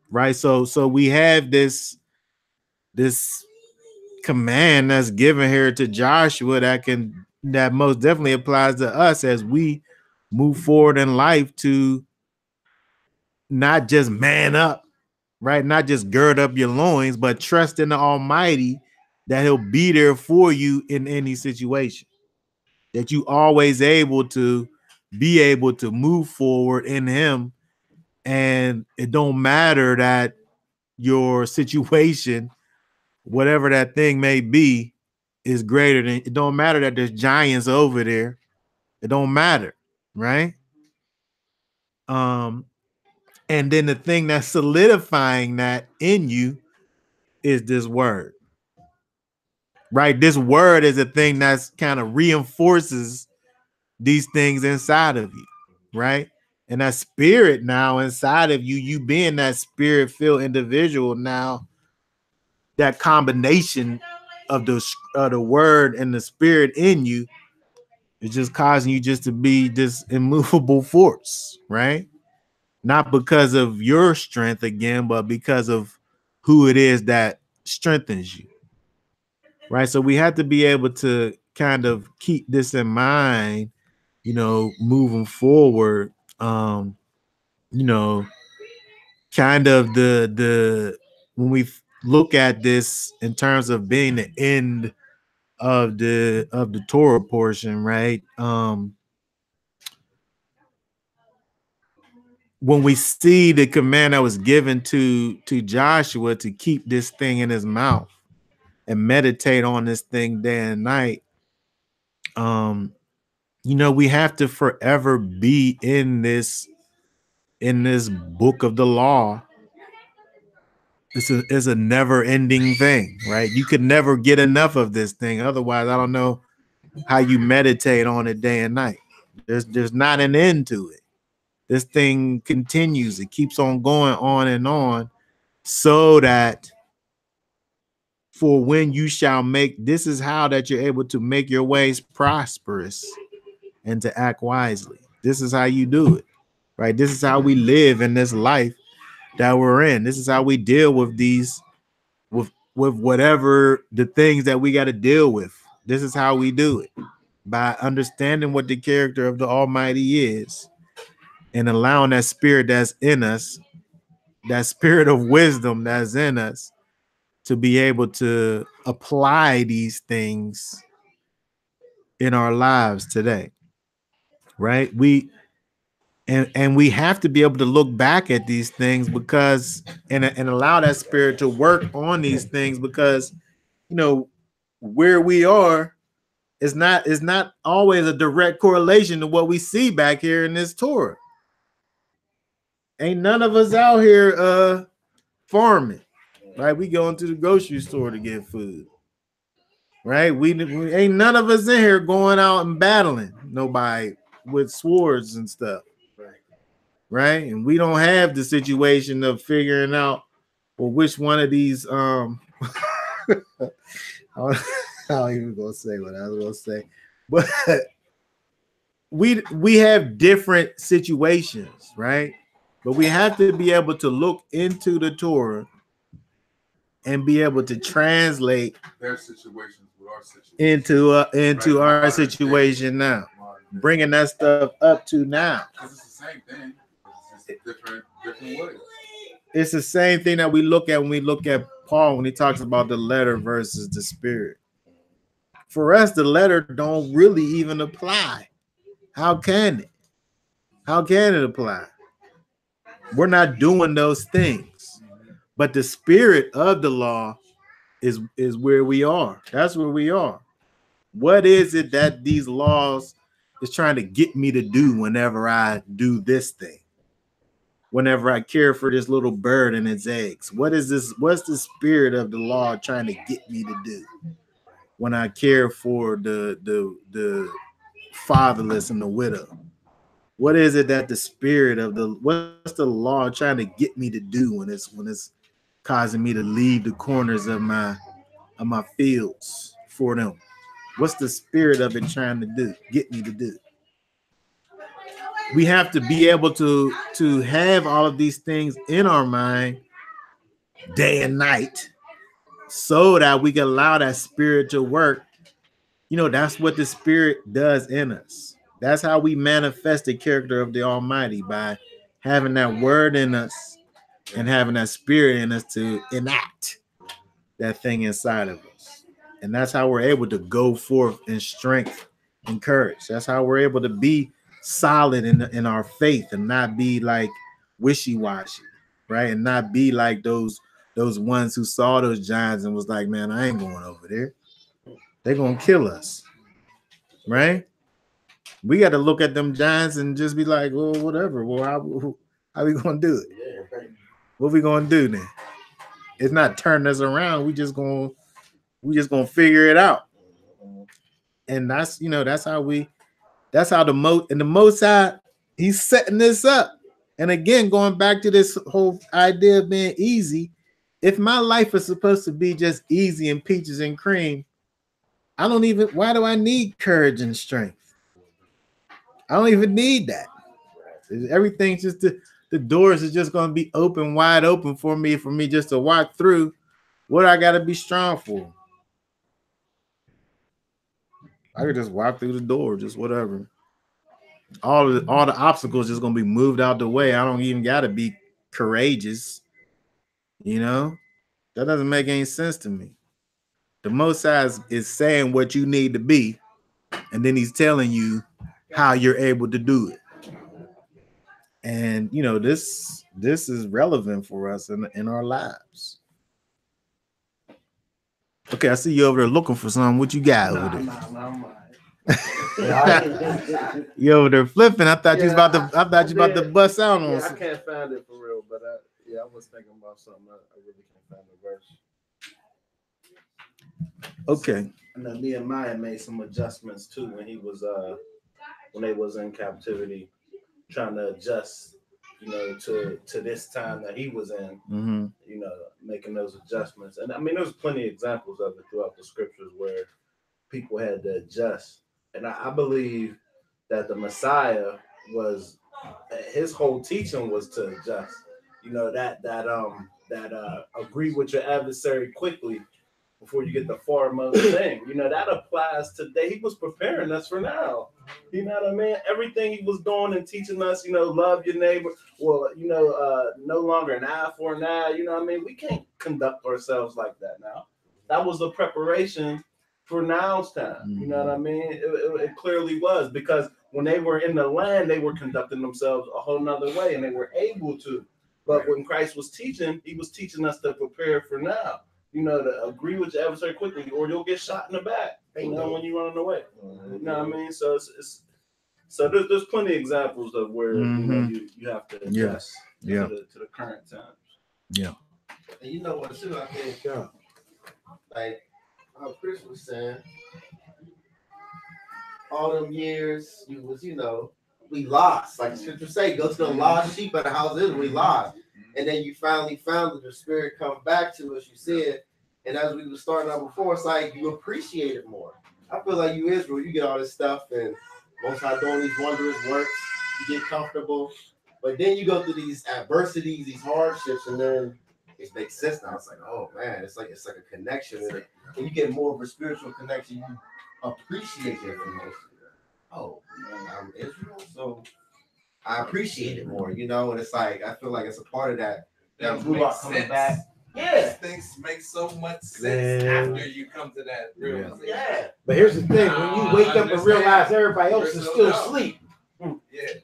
right? So we have this command that's given here to Joshua that most definitely applies to us as we move forward in life, to not just man up, right? Not just gird up your loins, but trust in the Almighty that he'll be there for you in any situation, that you always able to move forward in him. And it don't matter that your situation, whatever that thing may be, is greater than, it don't matter that there's giants over there. It don't matter, right? And then the thing that's solidifying that in you is this word, right? This word is a thing that's kind of reinforces these things inside of you, right? And that spirit now inside of you, you being that spirit-filled individual now, that combination of the word and the spirit in you is just causing you just to be this immovable force, right? Not because of your strength again, but because of who it is that strengthens you, right? So we have to be able to kind of keep this in mind, you know, moving forward. You know, kind of the when we look at this in terms of being the end of the Torah portion, right? When we see the command that was given to Joshua to keep this thing in his mouth and meditate on this thing day and night, we have to forever be in this book of the law. It's a never ending thing, right? You could never get enough of this thing. Otherwise, I don't know how you meditate on it day and night. There's not an end to it. This thing continues. It keeps on going on, so that for when you shall make, this is how that you're able to make your ways prosperous and to act wisely. This is how you do it, right? This is how we live in this life that we're in. This is how we deal with these, with whatever the things that we got to deal with. This is how we do it, by understanding what the character of the Almighty is and allowing that spirit that's in us, that spirit of wisdom that's in us, to be able to apply these things in our lives today, right? And we have to be able to look back at these things because and allow that spirit to work on these things, because where we are is not always a direct correlation to what we see back here in this Torah. Ain't none of us out here farming, right? We going to the grocery store to get food, right? We ain't none of us in here going out and battling nobody with swords and stuff, right? And we don't have the situation of figuring out, well, which one of these I'm not even gonna say what I was gonna say, but we have different situations, right? But we have to be able to look into the Torah and be able to translate their situations with our situation into our situation now, bringing that stuff up to now. It's the same thing. It's just different ways. It's the same thing that we look at when we look at Paul when he talks about the letter versus the spirit. For us, the letter don't really even apply. How can it? How can it apply? We're not doing those things. But the spirit of the law is where we are. That's where we are. What is it that these laws is trying to get me to do whenever I do this thing? Whenever I care for this little bird and its eggs? What is this? What's the spirit of the law trying to get me to do when I care for the fatherless and the widow? What is it that the spirit of what's the law trying to get me to do when it's causing me to leave the corners of my fields for them? What's the spirit of it trying to get me to do? We have to be able to have all of these things in our mind day and night, so that we can allow that spirit to work. That's what the spirit does in us. That's how we manifest the character of the Almighty, by having that word in us and having that spirit in us to enact that thing inside of us. And that's how we're able to go forth in strength and courage. That's how we're able to be solid in our faith and not be like wishy-washy, right? And not be like those ones who saw those giants and was like, man, I ain't going over there. They're going to kill us, right? We got to look at them giants and just be like, well, whatever. Well, how we going to do it? What we going to do then? It's not turning us around. We just going to figure it out. And that's how the Most High, he's setting this up. And again, going back to this whole idea of being easy, if my life is supposed to be just easy and peaches and cream, why do I need courage and strength? I don't even need that. Everything's just the doors are just going to be wide open for me just to walk through. What I got to be strong for? I could just walk through the door, just whatever. All the obstacles just going to be moved out the way. I don't even got to be courageous. That doesn't make any sense to me. The Most High is saying what you need to be, and then he's telling you how you're able to do it. And you know, this is relevant for us in our lives. Okay, I see you over there looking for something. What you got over there? You over there flipping. I thought you was about to. I thought you about to bust out on. Yeah, I can't find it for real, but I was thinking about something. I really can't find the verse. Okay. And then Nehemiah made some adjustments too when he was when they was in captivity, trying to adjust, you know, to this time that he was in. Mm-hmm. You know, making those adjustments. And I mean, there's plenty of examples of it throughout the scriptures where people had to adjust. And I believe that the Messiah was, his whole teaching was to adjust. You know, that agree with your adversary quickly before you get the foremost thing. You know, that applies today. He was preparing us for now. You know what I mean? Everything he was doing and teaching us, you know, love your neighbor. Well, you know, no longer an eye for an eye. You know what I mean? We can't conduct ourselves like that now. That was the preparation for now's time. You know what I mean? It clearly was, because when they were in the land, they were conducting themselves a whole nother way, and they were able to. But when Christ was teaching, he was teaching us to prepare for now. You know, to agree with your adversary quickly, or you'll get shot in the back. You know, when you're running away. You know what I mean? So so there's plenty of examples of where you know you have to adjust to the current times. Yeah. And you know what too? I think like how Chris was saying, all them years you was, you know, we lost. Like the scripture say, go to the lost sheep of the house of Israel, we lost. And then you finally found that the spirit come back to us, you said. And as we were starting out before, it's like you appreciate it more. I feel like you Israel, you get all this stuff and most high doing these wondrous works, you get comfortable. But then you go through these adversities, these hardships, and then it makes sense now. It's like, oh man, it's like a connection. And you get more of a spiritual connection. You appreciate the information. Oh man, I'm Israel, so I appreciate it more, you know. And it's like I feel like it's a part of that makes coming sense. back. Yeah, things make so much sense after you come to that realization. Yeah, but here's the thing: when you wake up and realize everybody else is still asleep,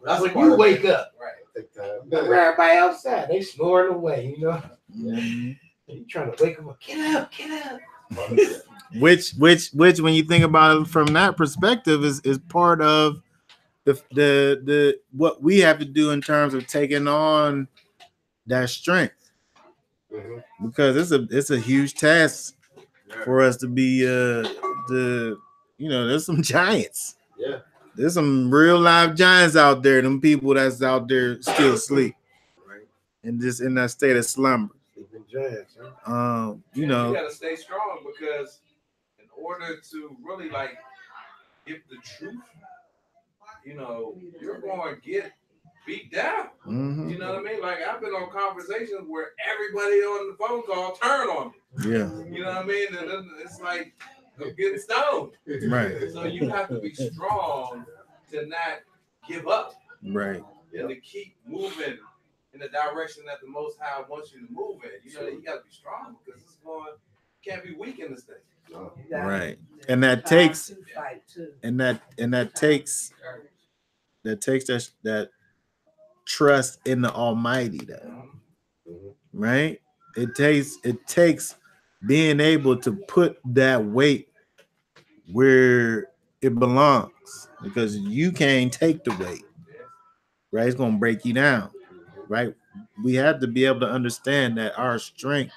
that's when you wake up. Right. Everybody outside, they snoring away, you know. You trying to wake them up? Get up, get up. Which when you think about it from that perspective is part of the what we have to do in terms of taking on that strength. Because it's a huge task for us to be you know, there's some giants. Yeah. There's some real live giants out there, them people that's out there still asleep. Right. And just in that state of slumber. Giants, you know, you gotta stay strong, because in order to really like give the truth, you know, you're going to get beat down. You know what I mean? Like I've been on conversations where everybody on the phone call turn on me. Yeah. You know what I mean? And then it's like I'm getting stoned. Right. So you have to be strong to not give up. Right. And to keep moving in the direction that the Most High wants you to move in. You know, you got to be strong, because it's going, can't be weak in this thing. Right. And that takes that takes that trust in the Almighty, though. Right? It takes being able to put that weight where it belongs, because you can't take the weight. Right? It's gonna break you down. Right? We have to be able to understand that our strength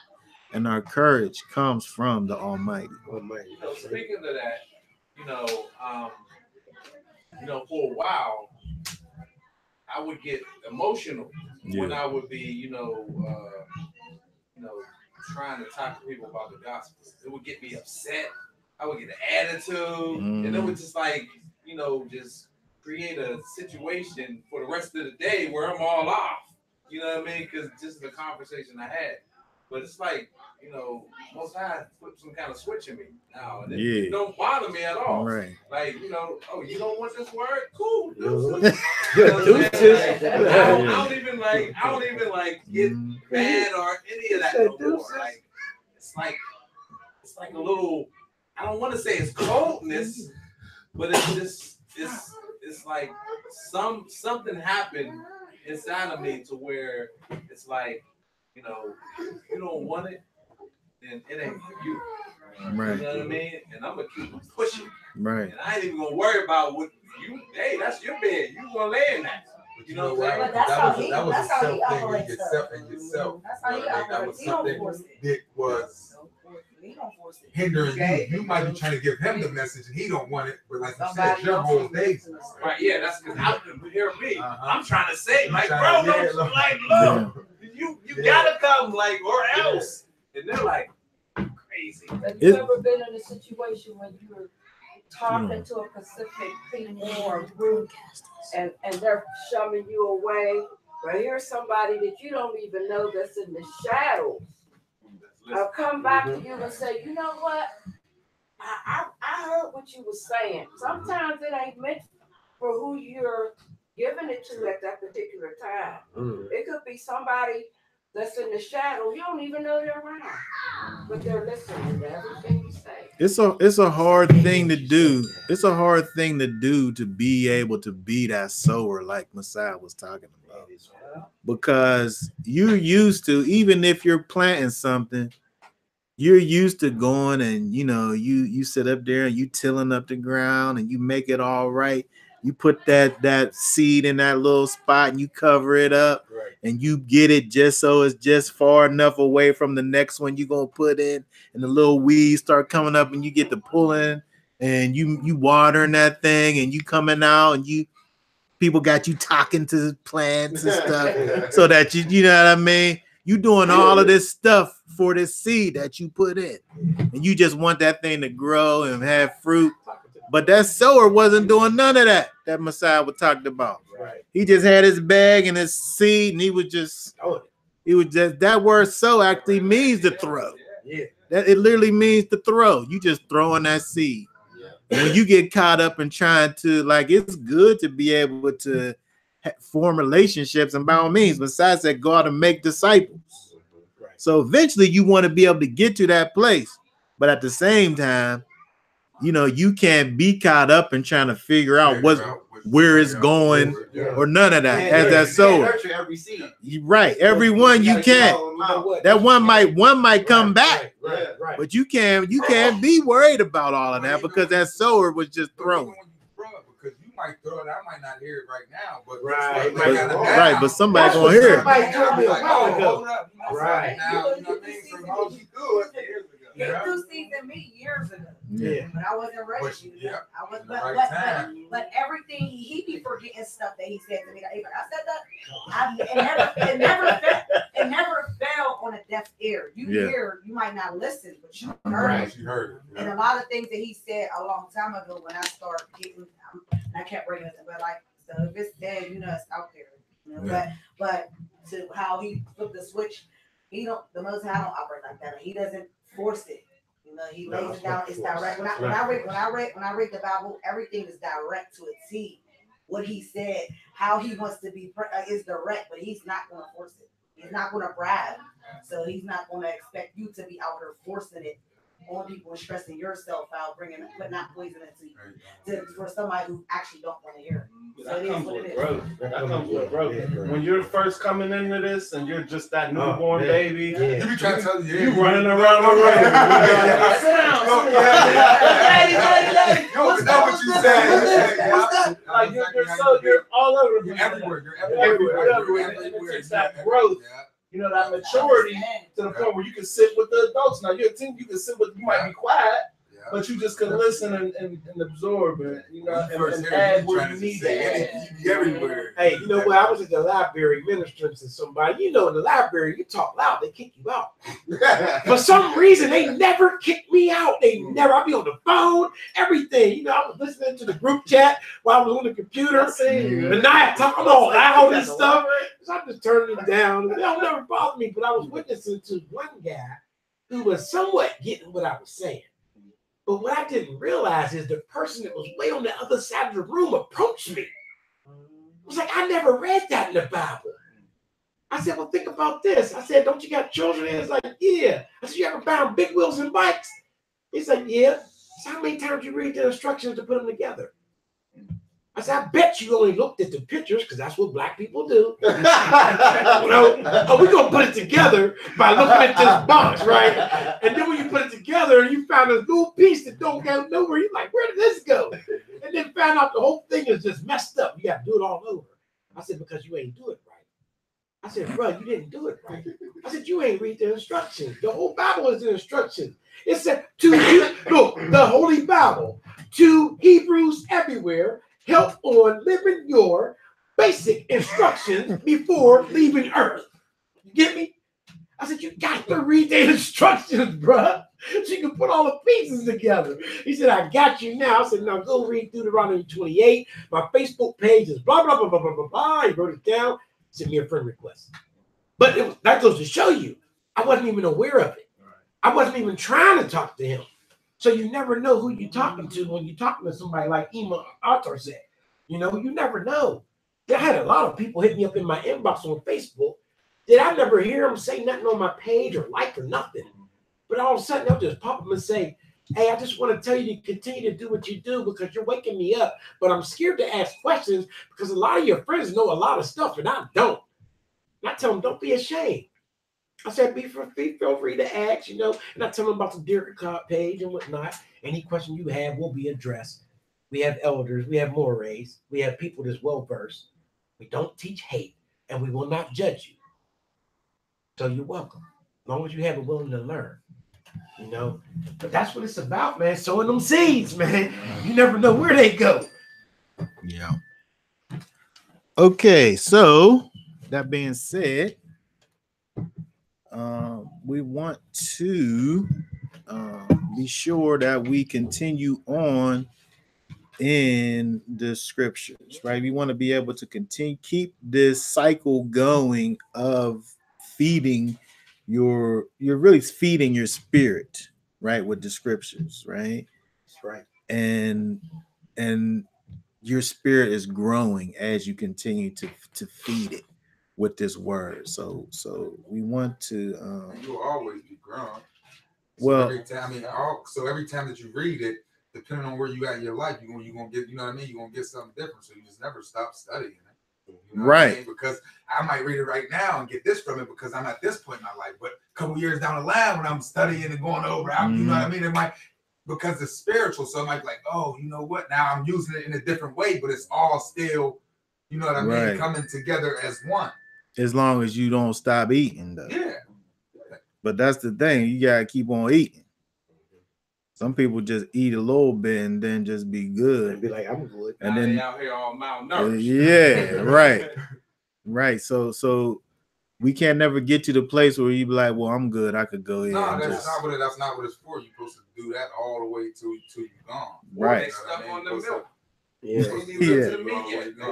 and our courage comes from the Almighty. You know, speaking of that, you know, for a while, I would get emotional when I would be, you know, trying to talk to people about the gospel. It would get me upset. I would get an attitude, and it would just like, you know, just create a situation for the rest of the day where I'm all off. You know what I mean? Because just the conversation I had. But it's like, you know, Most High put some kind of switch in me now, and it don't bother me at all. Right. Like, you know, oh, you don't want this word? Cool. Deuces. You know what I'm saying? I don't even like get mad or any of that no more. Like, it's like a little, I don't want to say it's coldness, but it's just it's like something happened inside of me to where it's like, you know, if you don't want it, then it ain't for you. Right. You know what I mean? And I'm gonna keep pushing. Right. And I ain't even gonna worry about what you. Hey, that's your bed. You gonna lay in that. You know what? But that's how he That was a self thing in operates. yourself. That's how he That was operates. He don't something force it. that was He don't force it. hindering Okay? you. You might be trying to give him the message and he don't want it, but like you said, Somebody your else whole is days. listening. Right? Yeah, that's because I hear me. Uh-huh. I'm trying to say, like, bro, trying to- don't yeah, look. like, look, you gotta come, like, or Yeah. else. And they're like, crazy. Have you ever been in a situation when you were talking to a specific people or group and they're shoving you away? But here's somebody that you don't even know that's in the shadows. I'll come back to you and say, you know what? I heard what you were saying. Sometimes it ain't meant for who you're giving it to at that particular time. It could be somebody that's in the shadow. You don't even know they're around, but they're listening to everything you say. It's a hard thing to do. It's a hard thing to do to be able to be that sower like Messiah was talking about. Because you're used to, even if you're planting something, you're used to going and you sit up there and you tilling up the ground and you make it all right. You put that seed in that little spot and you cover it up, right, and you get it just so it's just far enough away from the next one you're gonna put in, and the little weeds start coming up and you get to pulling and you watering that thing and you coming out and people got you talking to plants and stuff so that you know what I mean? You doing all of this stuff for this seed that you put in, and you just want that thing to grow and have fruit. But that sower wasn't doing none of that Messiah was talking about. Right. He just had his bag and his seed, and he was just that word sow actually means to throw. Yeah. That it literally means to throw. You just throwing that seed. Yeah. When you get caught up in trying to, like, it's good to be able to form relationships, and by all means, Messiah said, go out and make disciples. Right. So eventually you want to be able to get to that place, but at the same time, you can't be caught up in trying to figure out where it's going or none of that. As that sower, every seed. Right, every one you can't. That one might come back, Right. but you can't be worried about all of that because that sower was just thrown. Because you might throw it, I might not hear it right now, but but somebody's gonna hear it. Somebody told me a while ago. Right now, You threw seeds in me years ago. Yeah. But I wasn't ready. Yeah. I was, Right but everything he be forgetting stuff that he said to me. Like, I said that. It never fell on a deaf ear. You hear, you might not listen, but you heard it. You heard it. And a lot of things that he said a long time ago when I started getting, I kept bringing it, but like, so if it's dead, it's out there. But to how he flipped the switch, the Most High don't operate like that. He doesn't force it. He lays it down. It's direct. When I read the Bible, everything is direct to a T. What he said, how he wants to be is direct, but he's not going to force it. He's not going to bribe. So he's not going to expect you to be out here forcing it on people and stressing yourself out, but not poisoning it to for somebody who actually don't want to hear it. So That comes with growth. That comes with growth. When you're first coming into this and you're just that newborn baby, You be trying to tell you running around the room. What you said. Like you're all over. You're everywhere. It takes that growth. That maturity to the point where you can sit with the adults. Now you're a teen, you might be quiet, but you just can listen and absorb and and add where you need it. Everywhere. Hey, you know what? I was at the library ministering to somebody. In the library, you talk loud, they kick you out. For some reason, they never kick me out. I'll be on the phone, everything. I was listening to the group chat while I was on the computer. And I talking all loud and stuff. So I'm just turning it down. They'll never bother me, but I was witnessing to one guy who was somewhat getting what I was saying. But what I didn't realize is the person that was way on the other side of the room approached me. It was like, I never read that in the Bible. I said, well, think about this. I said, don't you got children? And it's like, yeah. I said, you ever found big wheels and bikes? He said, yeah. So how many times you read the instructions to put them together? I said, I bet you only looked at the pictures because that's what black people do. We're going to put it together by looking at this box, right? And then when you put it together and you found this little piece that don't go nowhere, you're like, where did this go? And then found out the whole thing is just messed up. You got to do it all over. I said, because you ain't do it right. I said, bro, you didn't do it right. I said, you ain't read the instructions. The whole Bible is the instructions. It said look, the Holy Bible, to Hebrews everywhere, help on living your basic instructions before leaving Earth. You get me? I said, you got to read the instructions, bro, so you can put all the pieces together. He said, I got you now. I said, now go read Deuteronomy 28. My Facebook page is blah, blah, blah, blah, blah, blah, blah. He wrote it down. Send me a friend request. But that goes to show you, I wasn't even aware of it. I wasn't even trying to talk to him. So you never know who you're talking to when you're talking to somebody like Ima Arthur said. You know, you never know. I had a lot of people hit me up in my inbox on Facebook. Did I never hear them say nothing on my page or like or nothing? But all of a sudden, they'll just pop up and say, hey, I just want to tell you to continue to do what you do because you're waking me up. But I'm scared to ask questions because a lot of your friends know a lot of stuff and I don't. And I tell them, don't be ashamed. I said, feel free to ask, you know. And I tell them about the Deut page and whatnot. Any question you have will be addressed. We have elders, we have mores, we have people that's well-versed. We don't teach hate, and we will not judge you. So you're welcome, as long as you have a willing to learn, you know. But that's what it's about, man. Sowing them seeds, man. You never know where they go. Yeah. Okay, so that being said, we want to be sure that we continue on in the scriptures, right? We want to be able to keep this cycle going of feeding you're really feeding your spirit, right, with the scriptures, right? That's right. And your spirit is growing as you continue to feed it with this word. So we want to you'll always be growing. Well, every time, every time that you read it, depending on where you at in your life, you're gonna get, you know what I mean? You're gonna get something different. So you just never stop studying it. You know right. What I mean? Because I might read it right now and get this from it because I'm at this point in my life. But a couple years down the line when I'm studying and going over, you know what I mean? It might, because it's spiritual. So it might be like, oh, you know what? Now I'm using it in a different way, but it's all still, you know what I mean? Coming together as one. As long as you don't stop eating, though. Yeah. But that's the thing. You gotta keep on eating. Some people just eat a little bit and then just be good. And be like, I'm good. And then they out here all malnourished. Yeah, right. Right. So we can't never get to the place where you be like, well, I'm good. I could go in. No, that's not what it's for. You're supposed to do that all the way till you're gone. Right. They stuck on the milk. Yeah.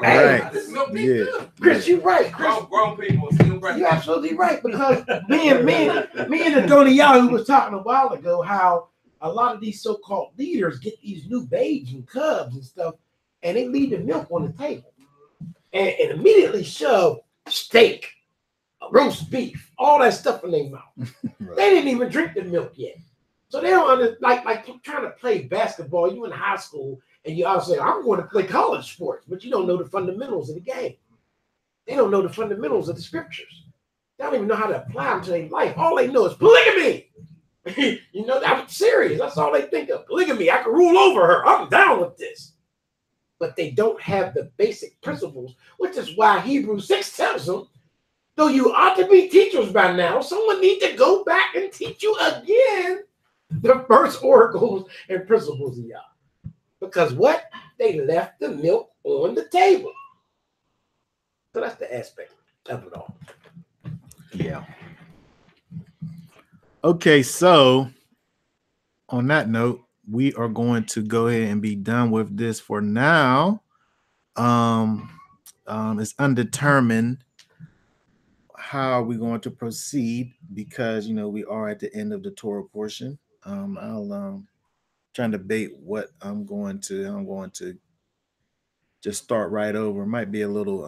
Right. Yeah. Chris, you're right. Grown people still breastfeeding. You're absolutely right, because me and Adoniyahu was talking a while ago how a lot of these so-called leaders get these new babes and cubs and stuff, and they leave the milk on the table and immediately shove steak, roast beef, all that stuff in their mouth. Right. They didn't even drink the milk yet. So they don't like trying to play basketball. You in high school and you all say, I'm going to play college sports, but you don't know the fundamentals of the game. They don't know the fundamentals of the scriptures. They don't even know how to apply them to their life. All they know is polygamy. You know, I'm serious. That's all they think of. Polygamy. I can rule over her. I'm down with this. But they don't have the basic principles, which is why Hebrews 6 tells them, though you ought to be teachers by now, someone needs to go back and teach you again the first oracles and principles of Yah. Because what? They left the milk on the table. So that's the aspect of it all. Yeah. Okay, so on that note, we are going to go ahead and be done with this for now. It's undetermined how we're going to proceed because, you know, we are at the end of the Torah portion. I'll trying to debate what I'm going to just start right over. Might be a little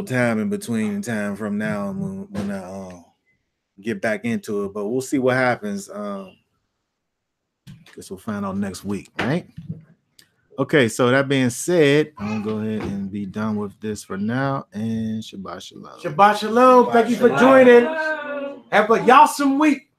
time in between time from now when I get back into it, but we'll see what happens. Guess we'll find out next week, right? Okay, so that being said, I'm gonna go ahead and be done with this for now. And Shabbat Shalom. Shabbat Shalom. Thank you for joining. Have a y'all some week.